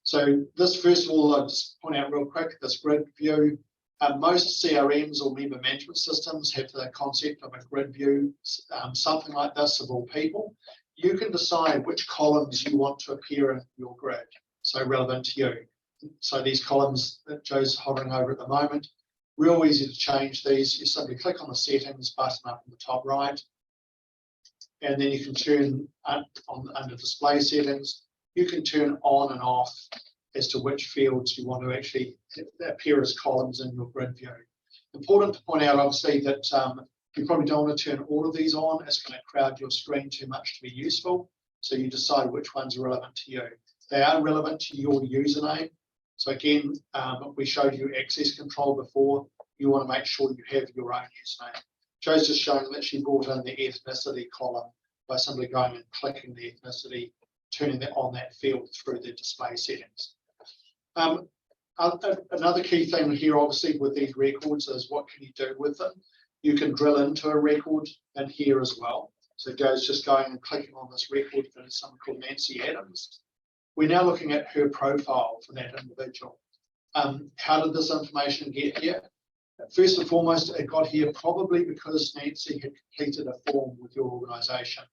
So this, first of all, I'll just point out real quick, this grid view. Most CRMs or member management systems have the concept of a grid view, something like this of all people. You can decide which columns you want to appear in your grid, so relevant to you. So these columns that Joe's hovering over at the moment, real easy to change these. You simply click on the settings button up in the top right, and then you can turn under display settings, you can turn on and off as to which fields you want to actually appear as columns in your grid view. Important to point out, obviously, that you probably don't want to turn all of these on. It's going to crowd your screen too much to be useful. So you decide which ones are relevant to you. They are relevant to your username. So again, we showed you access control before. You want to make sure you have your own username. Joe's just showing that she brought in the ethnicity column by simply going and clicking the ethnicity, turning that on that field through the display settings. Another key thing here, obviously, with these records is what can you do with them? You can drill into a record in here as well. So Joe's just going and clicking on this record for someone called Nancy Adams. we're now looking at her profile for that individual. How did this information get here? First and foremost, it got here probably because Nancy had completed a form with your organisation,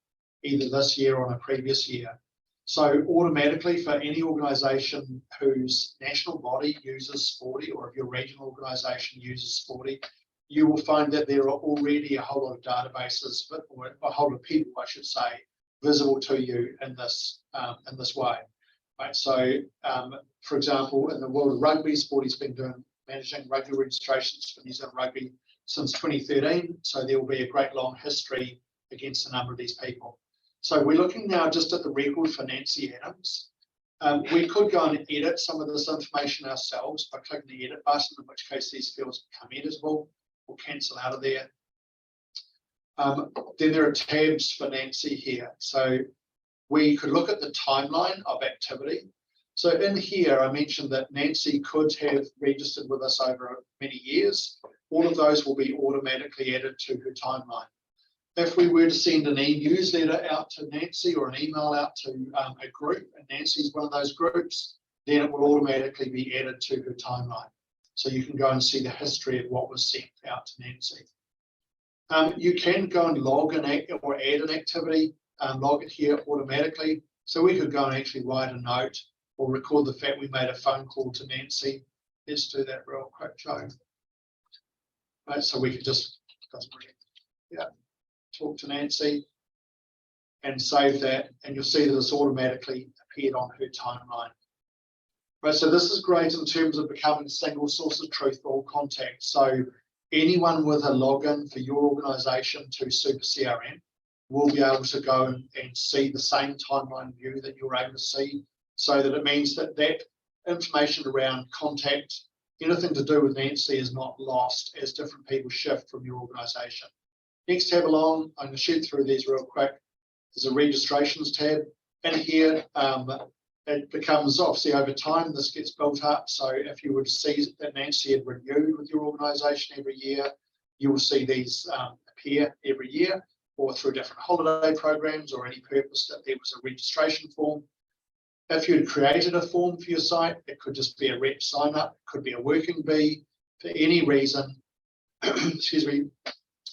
either this year or in a previous year. So automatically for any organisation whose national body uses Sporty, or if your regional organisation uses Sporty, you will find that there are already a whole lot of databases, or a whole lot of people, I should say, visible to you in this way. Right. So, for example, in the world of rugby, Sporty's been managing rugby registrations for New Zealand Rugby since 2013. So there will be a great long history against a number of these people. So we're looking now just at the record for Nancy Adams. We could go and edit some of this information ourselves by clicking the edit button, in which case these fields become editable or cancel out of there. Then there are tabs for Nancy here. So we could look at the timeline of activity. So in here, I mentioned that Nancy could have registered with us over many years. All of those will be automatically added to her timeline. If we were to send an e-newsletter out to Nancy or an email out to a group, and Nancy's one of those groups, then it will automatically be added to her timeline. So you can go and see the history of what was sent out to Nancy. You can go and log an or add an activity, log it here automatically. So we could go and actually write a note or record the fact we made a phone call to Nancy. Let's do that real quick, Joe. Right, so we could just, talk to Nancy and save that, and you'll see that it's automatically appeared on her timeline. Right, so this is great in terms of becoming a single source of truth for all contacts. So anyone with a login for your organisation to Super CRM will be able to go and see the same timeline view that you're able to see, so that it means that that information around contact, anything to do with Nancy, is not lost as different people shift from your organisation. Next tab along, I'm going to shoot through these real quick. There's a registrations tab. In here, it becomes obviously over time, this gets built up. So if you were to see that Nancy had renewed with your organisation every year, you will see these appear every year, or through different holiday programs or any purpose that there was a registration form. If you had created a form for your site, it could just be a rep sign up, it could be a working bee. For any reason, excuse me,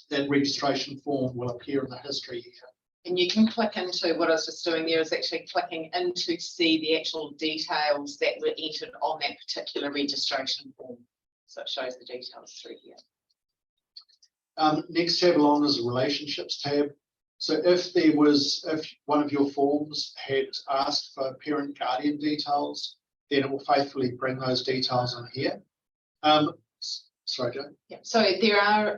that registration form will appear in the history here. And you can click into, what I was just doing there is actually clicking in to see the actual details that were entered on that particular registration form. So it shows the details through here. Next tab along is a relationships tab. So if one of your forms had asked for parent guardian details, then it will faithfully bring those details in here. Sorry, Joe. Yeah, so there are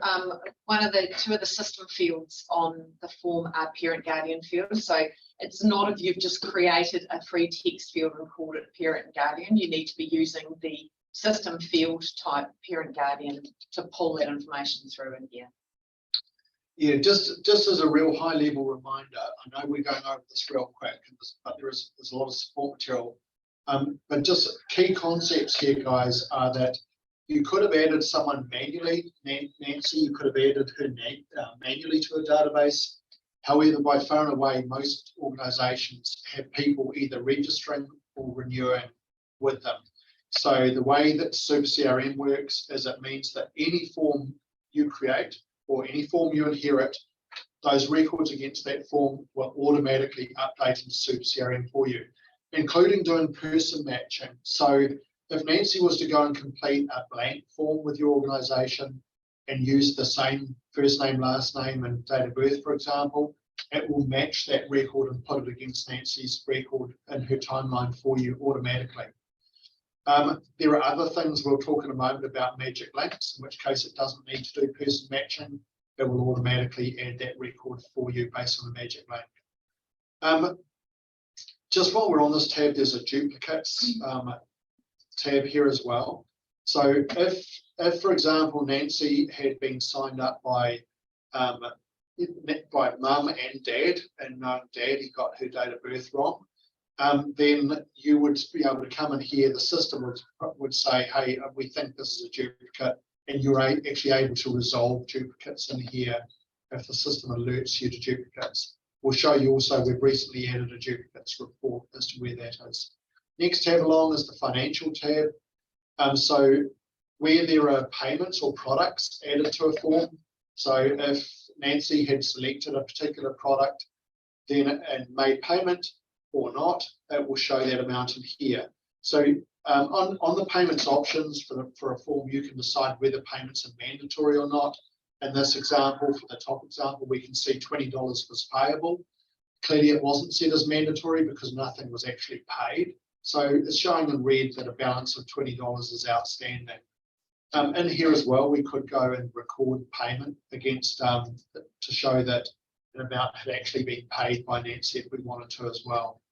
two of the system fields on the form are parent guardian fields. So it's not if you've just created a free text field and called it parent guardian. You need to be using the system field type parent guardian to pull that information through in here. Yeah, just as a real high level reminder, I know we're going over this real quick, but there's a lot of support material. But just key concepts here, guys, are that you could have added someone manually, Nancy, you could have added her manually to a database. However, by far and away, most organisations have people either registering or renewing with them. So the way that Super CRM works is it means that any form you create or any form you inherit, those records against that form will automatically update into Super CRM for you, including doing person matching. So if Nancy was to go and complete a blank form with your organisation and use the same first name, last name and date of birth, for example, it will match that record and put it against Nancy's record in her timeline for you automatically. There are other things we'll talk in a moment about magic links, in which case it doesn't need to do person matching. It will automatically add that record for you based on the magic link. Just while we're on this tab, there's a duplicates tab here as well. So if for example, Nancy had been signed up by mum and dad, and knowing dad, he got her date of birth wrong, then you would be able to come in here, the system would say, hey, we think this is a duplicate, and you're actually able to resolve duplicates in here if the system alerts you to duplicates. We'll show you also, we've recently added a duplicates report as to where that is. Next tab along is the financial tab. So where there are payments or products added to a form. So if Nancy had selected a particular product then and made payment or not, it will show that amount in here. So on the payments options for a form, you can decide whether payments are mandatory or not. In this example, for the top example, we can see $20 was payable. Clearly it wasn't set as mandatory because nothing was actually paid. So it's showing in red that a balance of $20 is outstanding. In here as well, we could go and record payment against to show that an amount had actually been paid by Nancy if we wanted to as well.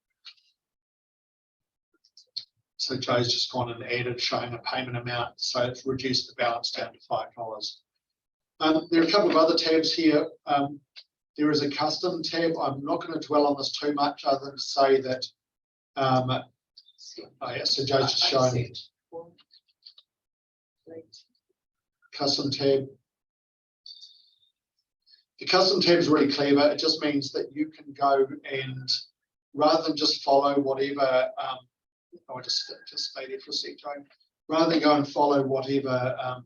So Joe's just gone and added showing a payment amount, so it's reduced the balance down to $5. There are a couple of other tabs here. There is a custom tab. I'm not going to dwell on this too much other than to say that, oh yeah, so Joe's just showing custom tab. The custom tab is really clever. It just means that you can go and rather than just follow whatever, I'll just stay there for a sec, Joe. Rather than go and follow whatever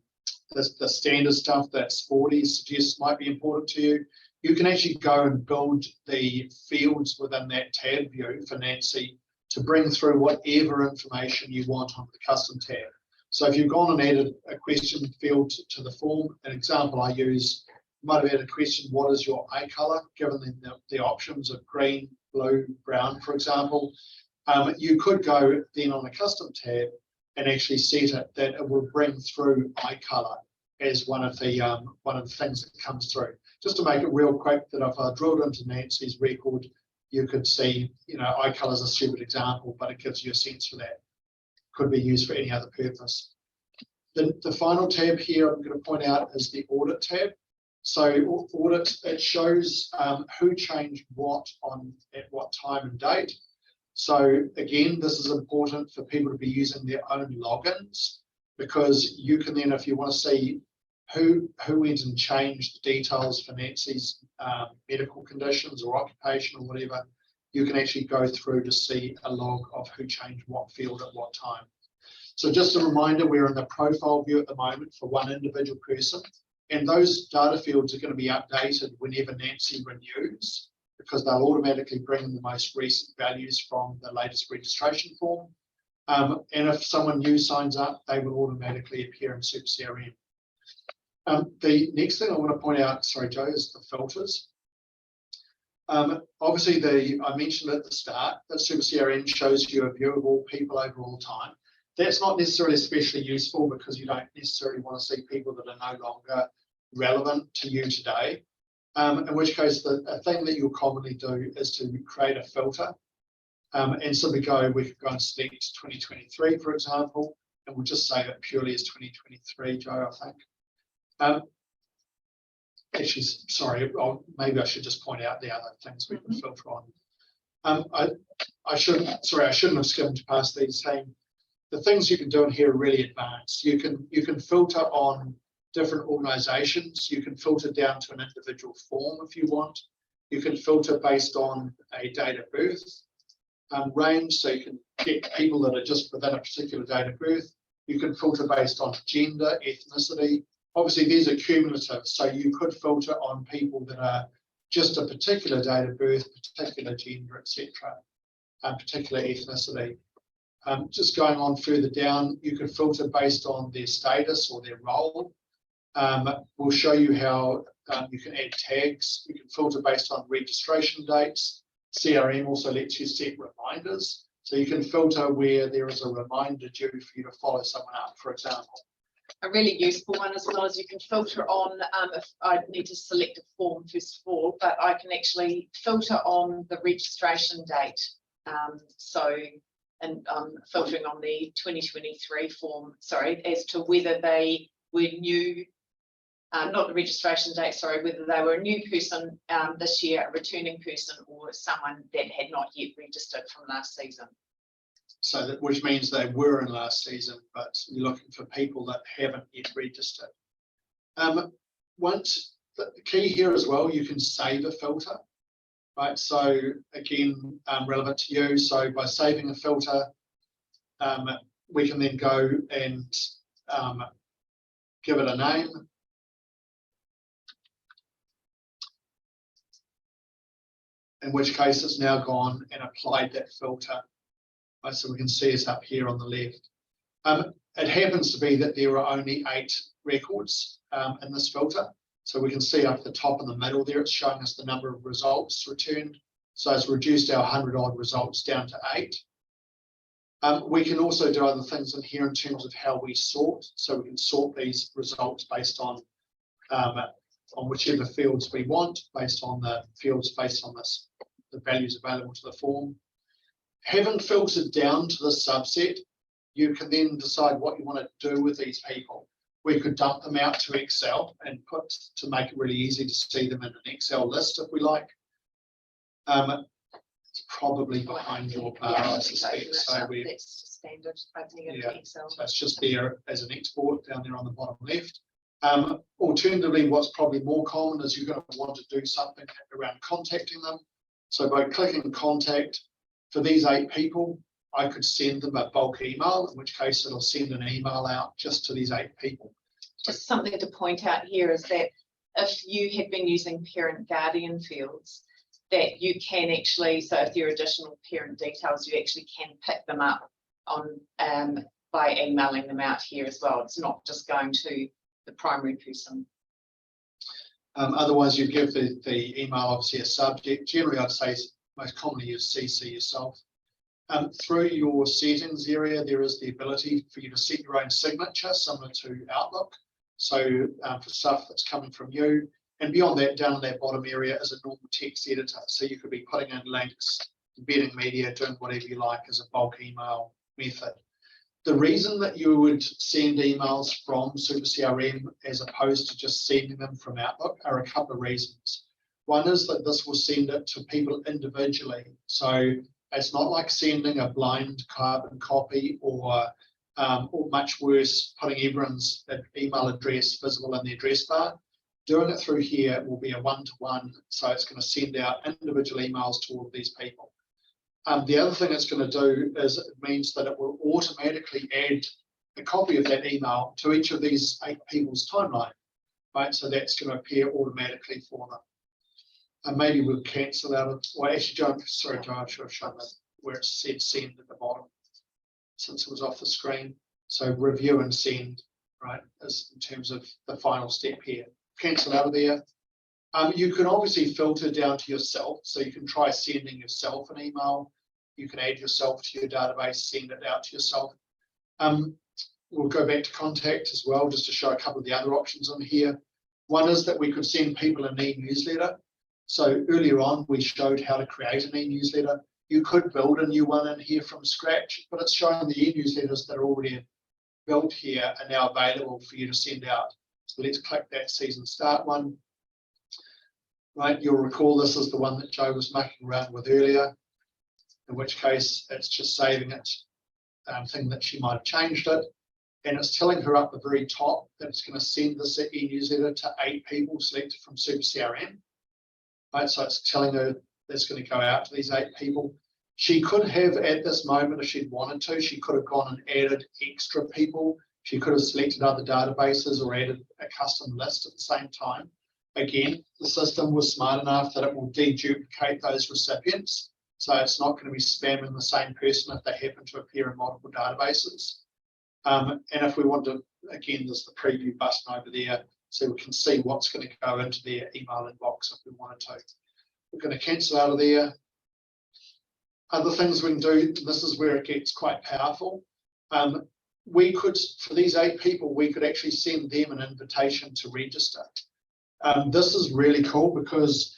the standard stuff that Sporty suggests might be important to you, you can actually go and build the fields within that tab view for Nancy to bring through whatever information you want on the custom tab. So if you've gone and added a question field to the form, an example I use, might have added a question, what is your eye color? Given the options of green, blue, brown, for example, you could go then on the custom tab and actually set it that it will bring through eye color as one of the things that comes through. Just to make it real quick, that if I drilled into Nancy's record, you could see, eye color is a stupid example, but it gives you a sense for that. Could be used for any other purpose. The final tab here I'm going to point out is the audit tab. So audit, it shows who changed what at what time and date. So again, this is important for people to be using their own logins, because you can then, if you want to see who went and changed the details for Nancy's medical conditions or occupation or whatever, you can actually go through to see a log of who changed what field at what time. So just a reminder, we're in the profile view at the moment for one individual person, and those data fields are going to be updated whenever Nancy renews, because they'll automatically bring in the most recent values from the latest registration form. And if someone new signs up, they will automatically appear in Super CRM. The next thing I want to point out, sorry, Joe, is the filters. Obviously, I mentioned at the start that Super CRM shows you a view of all people over all time. That's not necessarily especially useful because you don't necessarily want to see people that are no longer relevant to you today. In which case, a thing that you'll commonly do is to create a filter. And so we could go and select 2023, for example, and we'll just save it purely as 2023, Joe, I think. Actually, sorry, maybe I should just point out the other things we can filter on. I shouldn't have skimmed past these. Saying the things you can do in here are really advanced. You can filter on different organizations. You can filter down to an individual form if you want. You can filter based on a date of birth range, so you can get people that are just within a particular date of birth. You can filter based on gender, ethnicity. Obviously, these are cumulative, so you could filter on people that are just a particular date of birth, particular gender, etc., particular ethnicity. Just going on further down, you could filter based on their status or their role. We'll show you how you can add tags. You can filter based on registration dates. CRM also lets you set reminders. So you can filter where there is a reminder due for you to follow someone up, for example. A really useful one as well is you can filter on, if I need to select a form first of all, but I can actually filter on the registration date. Filtering on the 2023 form, sorry, as to whether they were new, not the registration date, sorry, whether they were a new person this year, a returning person, or someone that had not yet registered from last season. So that, which means they were in last season, but you're looking for people that haven't yet registered. Once the key here as well, you can save a filter, right? So again, relevant to you. So by saving a filter, we can then go and give it a name. In which case it's now gone and applied that filter. Right, so we can see it up here on the left. It happens to be that there are only 8 records in this filter. So we can see up the top in the middle there, it's showing us the number of results returned. So it's reduced our 100 odd results down to 8. We can also do other things in here in terms of how we sort. So we can sort these results based on whichever fields we want, based on the fields, based on this, the values available to the form. Having filtered down to the subset, you can then decide what you want to do with these people. We could dump them out to Excel and to make it really easy to see them in an Excel list if we like. It's probably behind your bar, I suspect. So that's just standard opening into Yeah. Excel. So it's just there as an export down there on the bottom left. Alternatively, what's probably more common is you're going to want to do something around contacting them. So by clicking contact for these 8 people, I could send them a bulk email, in which case it'll send an email out just to these 8 people. Just something to point out here is that if you have been using parent guardian fields, that you can actually, so if there are additional parent details, you actually can pick them up on by emailing them out here as well. It's not just going to the primary person. Otherwise, you give the email obviously a subject. Generally, I'd say most commonly you CC yourself. Through your settings area, there is the ability for you to set your own signature, similar to Outlook. So for stuff that's coming from you, and beyond that, down in that bottom area is a normal text editor. So you could be putting in links, embedding media, doing whatever you like as a bulk email method. The reason that you would send emails from Super CRM as opposed to just sending them from Outlook are a couple of reasons. One is that this will send it to people individually. So it's not like sending a blind carbon copy or much worse, putting everyone's email address visible in the address bar. Doing it through here will be a one-to-one, so it's going to send out individual emails to all of these people. The other thing it's going to do is it means that it will automatically add a copy of that email to each of these 8 people's timeline, right? So that's going to appear automatically for them. And maybe we'll cancel out of, well, actually, John, sorry, John, I should have shown that where it said send at the bottom, since it was off the screen. So review and send, right, as in terms of the final step here. Cancel out of there. You can obviously filter down to yourself, so you can try sending yourself an email. You can add yourself to your database, send it out to yourself. We'll go back to contact as well, just to show a couple of the other options on here. One is that we could send people an e-newsletter. So earlier on, we showed how to create an e-newsletter. You could build a new one in here from scratch, but it's showing the e-newsletters that are already built here are now available for you to send out. So let's click that season start one. Right, you'll recall this is the one that Joe was mucking around with earlier, in which case it's just saving it, thinking that she might have changed it. And it's telling her up the very top that it's going to send this e-newsletter to 8 people selected from Super CRM. Right, so it's telling her that's going to go out to these 8 people. She could have, at this moment, if she'd wanted to, she could have gone and added extra people. She could have selected other databases or added a custom list at the same time. Again, the system was smart enough that it will deduplicate those recipients. So it's not going to be spamming the same person if they happen to appear in multiple databases. And if we want to, again, there's the preview button over there, so we can see what's going to go into their email inbox if we wanted to. We're going to cancel out of there. Other things we can do, this is where it gets quite powerful. We could, for these 8 people, we could actually send them an invitation to register. This is really cool because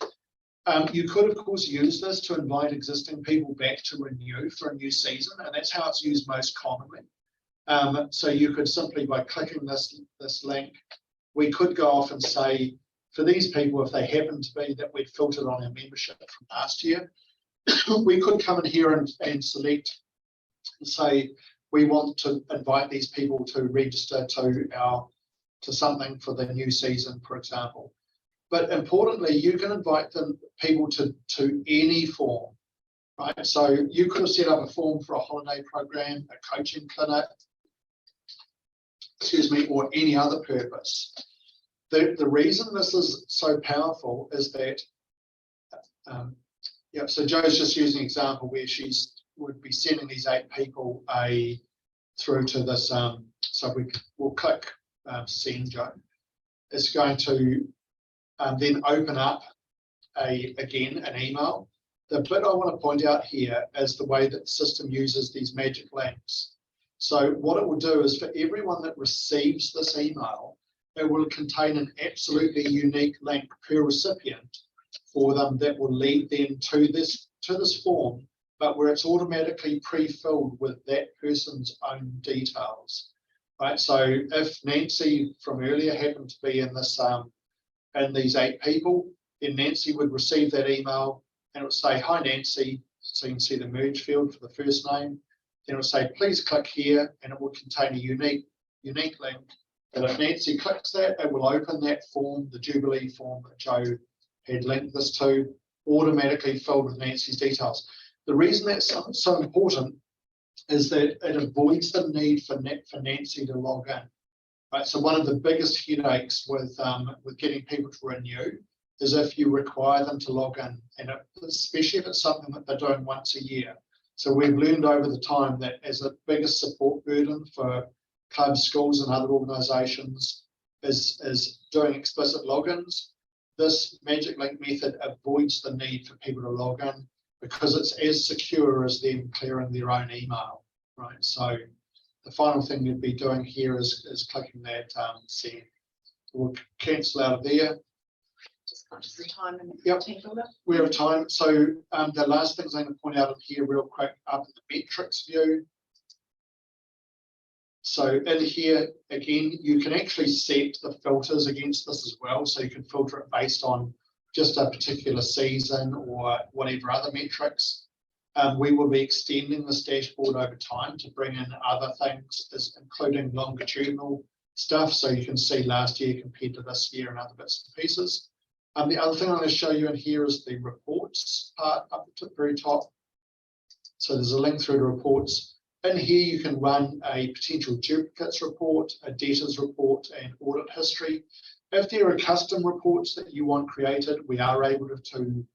you could, of course, use this to invite existing people back to renew for a new season, and that's how it's used most commonly. So you could simply, by clicking this link, we could go off and say, for these people, if they happen to be that we'd filtered on our membership from last year, we could come in here and select and say, we want to invite these people to register to something for the new season, for example. But importantly, you can invite people to any form. right? So you could have set up a form for a holiday program, a coaching clinic, excuse me, or any other purpose. The reason this is so powerful is that, yeah, so Joe's just using an example where would be sending these 8 people through to this, so we'll click send, Joe. It's going to then open up again an email. The bit I want to point out here is the way that the system uses these magic links. So what it will do is for everyone that receives this email, it will contain an absolutely unique link per recipient for them that will lead them to this form, but where it's automatically pre-filled with that person's own details. Right. So if Nancy from earlier happened to be in this in these 8 people, then Nancy would receive that email and it would say, "Hi Nancy." So you can see the merge field for the first name. Then it would say, "Please click here," and it will contain a unique link. And if Nancy clicks that, it will open that form, the Jubilee form that Joe had linked this to, automatically filled with Nancy's details. The reason that's so important is that it avoids the need for Nancy to log in. Right? So one of the biggest headaches with getting people to renew is if you require them to log in, and especially if it's something that they're doing once a year. So we've learned over the time that as the biggest support burden for clubs, schools, and other organisations is doing explicit logins. This magic link method avoids the need for people to log in because it's as secure as them clearing their own email, right? So the final thing you'd be doing here is clicking that send. We'll cancel out of there. Just conscious of time and Yep. team builder. We have time. So the last things I'm going to point out in here real quick up in the metrics view. So in here, again, you can actually set the filters against this as well. So you can filter it based on just a particular season or whatever other metrics. We will be extending this dashboard over time to bring in other things, including longitudinal stuff. So you can see last year compared to this year and other bits and pieces. The other thing I'm going to show you in here is the reports part up to the very top. So there's a link through to reports. In here, you can run a potential duplicates report, a debtors report, and audit history. If there are custom reports that you want created, we are able to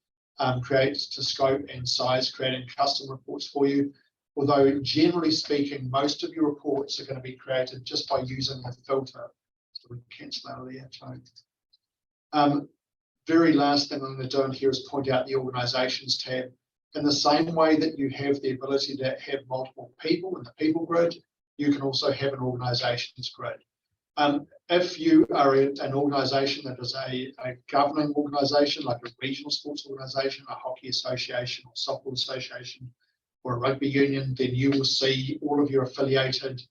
create to scope and size, creating custom reports for you. Although generally speaking, most of your reports are going to be created just by using the filter. So we can cancel out of there. Very last thing I'm going to do in here is point out the organisations tab. In the same way that you have the ability to have multiple people in the people grid, you can also have an organisations grid. If you are an organisation that is a governing organisation, like a regional sports organisation, a hockey association or softball association, or a rugby union, then you will see all of your affiliated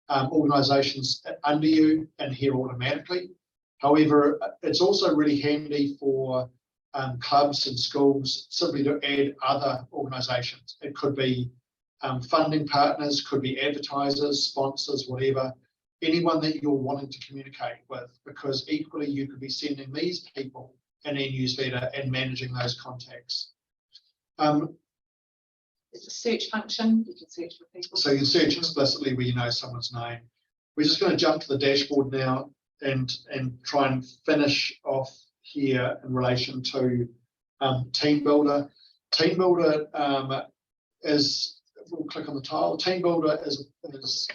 organisations under you in here automatically. However, it's also really handy for clubs and schools simply to add other organisations. It could be funding partners, could be advertisers, sponsors, whatever, anyone that you're wanting to communicate with, because equally you could be sending these people an e-newsletter and managing those contacts. It's a search function. You can search for people. So you can search explicitly where you know someone's name. We're just going to jump to the dashboard now and try and finish off here in relation to Team Builder. Team Builder is, we'll click on the tile. Team Builder is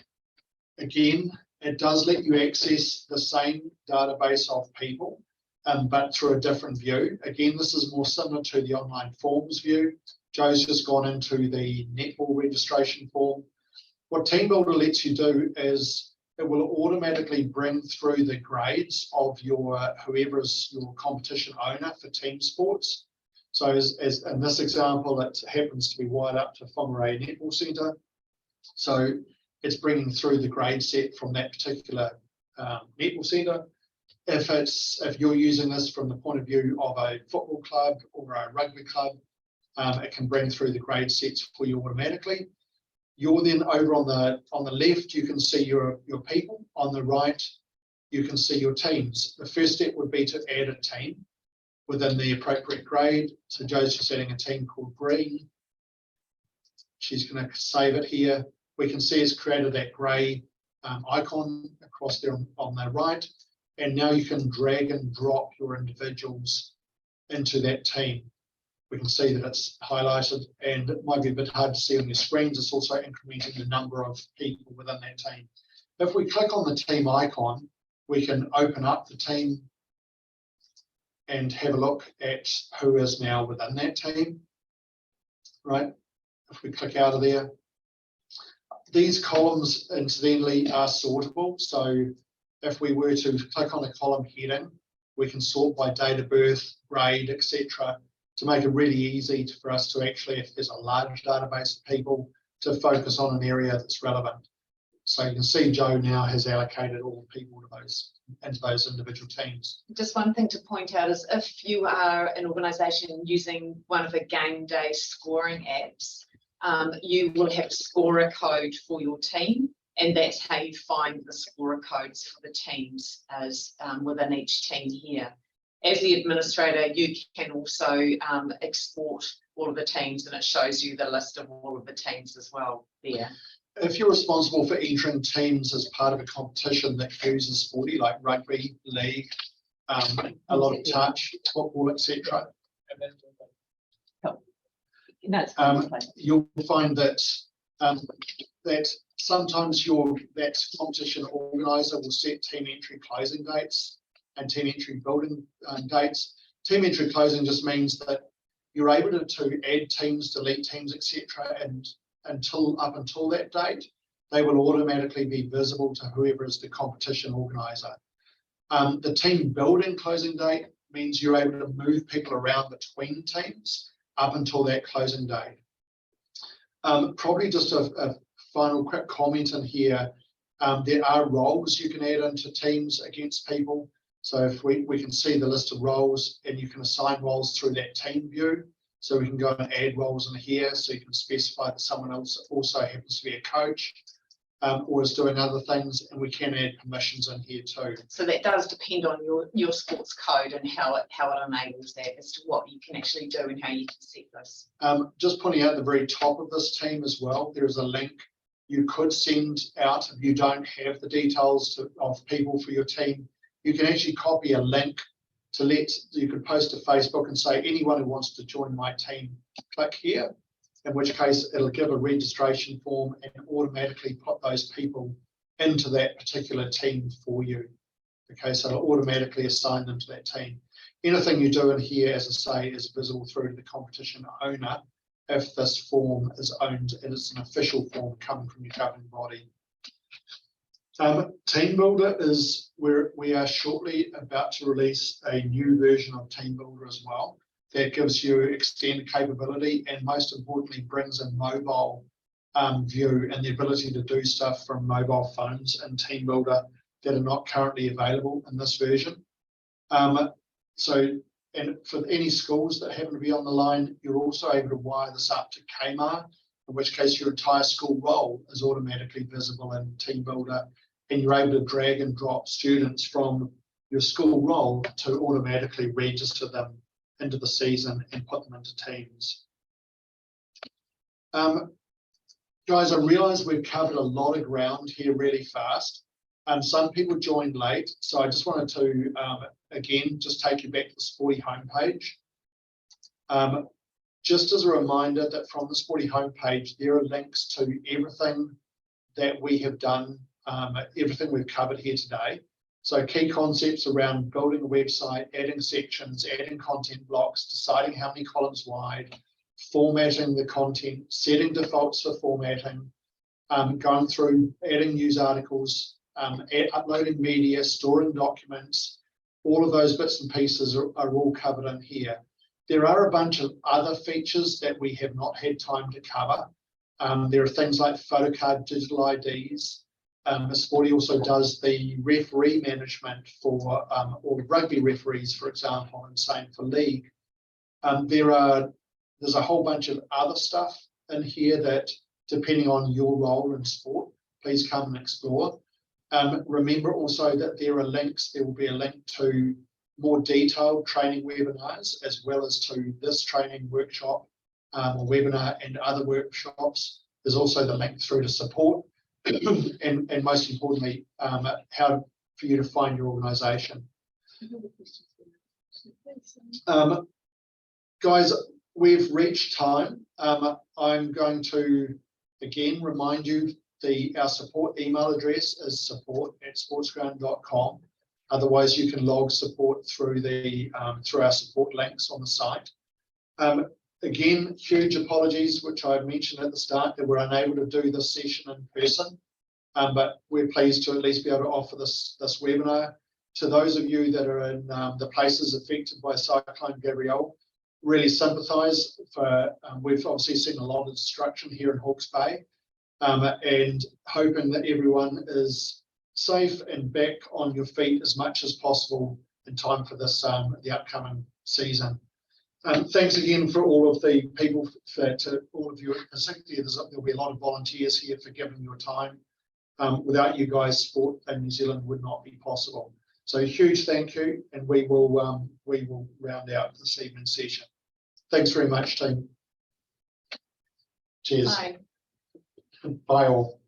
again, it does let you access the same database of people, but through a different view. Again, this is more similar to the online forms view. Joe's just gone into the netball registration form. What Team Builder lets you do is it will automatically bring through the grades of whoever's your competition owner for team sports. So as in this example, it happens to be wired up to Whangarei Netball Centre. So it's bringing through the grade set from that particular netball centre. If you're using this from the point of view of a football club or a rugby club, it can bring through the grade sets for you automatically. You're then over on the left, you can see your people. On the right, you can see your teams. The first step would be to add a team within the appropriate grade. So Joe's just adding a team called Green. She's going to save it here. We can see it's created that grey icon across there on the right. And now you can drag and drop your individuals into that team. We can see that it's highlighted, and it might be a bit hard to see on your screens. It's also incrementing the number of people within that team. If we click on the team icon, we can open up the team and have a look at who is now within that team, right? If we click out of there, these columns incidentally are sortable. So if we were to click on a column heading, we can sort by date of birth, grade, etc., to make it really easy for us to actually, if there's a large database of people, to focus on an area that's relevant. So you can see Joe now has allocated all the people to into those individual teams. Just one thing to point out is if you are an organisation using one of the game day scoring apps, you will have a scorer code for your team, and that's how you find the scorer codes for the teams as within each team here. As the administrator, you can also export all of the teams, and it shows you the list of all of the teams as well there. If you're responsible for entering teams as part of a competition that uses Sporty, like rugby, league, a lot of touch, football, etc., you'll find that that sometimes that competition organizer will set team entry closing dates and team entry building dates. Team entry closing just means that you're able to add teams, delete teams, etc., and up until that date, they will automatically be visible to whoever is the competition organizer. The team building closing date means you're able to move people around between teams up until that closing date. Probably just a final quick comment in here. There are roles you can add into teams against people. So if we can see the list of roles, and you can assign roles through that team view. So we can go and add roles in here. So you can specify that someone else also happens to be a coach or is doing other things, and we can add permissions in here too. So that does depend on your sports code and how it enables that as to what you can actually do and how you can set this. Just pointing out at the very top of this team as well, there is a link you could send out if you don't have the details of people for your team. You can actually copy a link you could post to Facebook and say, anyone who wants to join my team, click here, in which case it'll give a registration form and automatically put those people into that particular team for you. Okay, so it'll automatically assign them to that team. Anything you do in here, as I say, is visible through to the competition owner if this form is owned and it's an official form coming from your governing body. Team Builder is where we are shortly about to release a new version of Team Builder as well. That gives you extended capability and most importantly brings in mobile view and the ability to do stuff from mobile phones in Team Builder that are not currently available in this version. And for any schools that happen to be on the line, you're also able to wire this up to Kmart, in which case your entire school role is automatically visible in Team Builder, and you're able to drag and drop students from your school role to automatically register them into the season and put them into teams. Guys, I realise we've covered a lot of ground here really fast. Some people joined late, so I just wanted to, again, just take you back to the Sporty homepage. Just as a reminder that from the Sporty homepage, there are links to everything that we have done, everything we've covered here today. So key concepts around building a website, adding sections, adding content blocks, deciding how many columns wide, formatting the content, setting defaults for formatting, going through adding news articles, uploading media, storing documents, all of those bits and pieces are all covered in here. There are a bunch of other features that we have not had time to cover. There are things like photocard digital IDs. Sporty also does the referee management for all the rugby referees, for example, and same for league. There's a whole bunch of other stuff in here that, depending on your role in sport, please come and explore. Remember also that there will be a link to more detailed training webinars, as well as to this training workshop or webinar and other workshops. There's also the link through to support, and most importantly, how for you to find your organisation. Guys, we've reached time. I'm going to again remind you our support email address is support@sportsground.com. Otherwise, you can log support through through our support links on the site. Again, huge apologies, which I mentioned at the start, that we're unable to do this session in person, but we're pleased to at least be able to offer this webinar. To those of you that are in the places affected by Cyclone Gabrielle, really sympathise. We've obviously seen a lot of destruction here in Hawke's Bay, and hoping that everyone is safe and back on your feet as much as possible in time for this the upcoming season. Thanks again for all of the people, to all of you, particularly there'll be a lot of volunteers here for giving your time. Without you guys, sport in New Zealand would not be possible. So a huge thank you, and we will round out this evening's session. Thanks very much, team. Cheers. Bye. Bye all.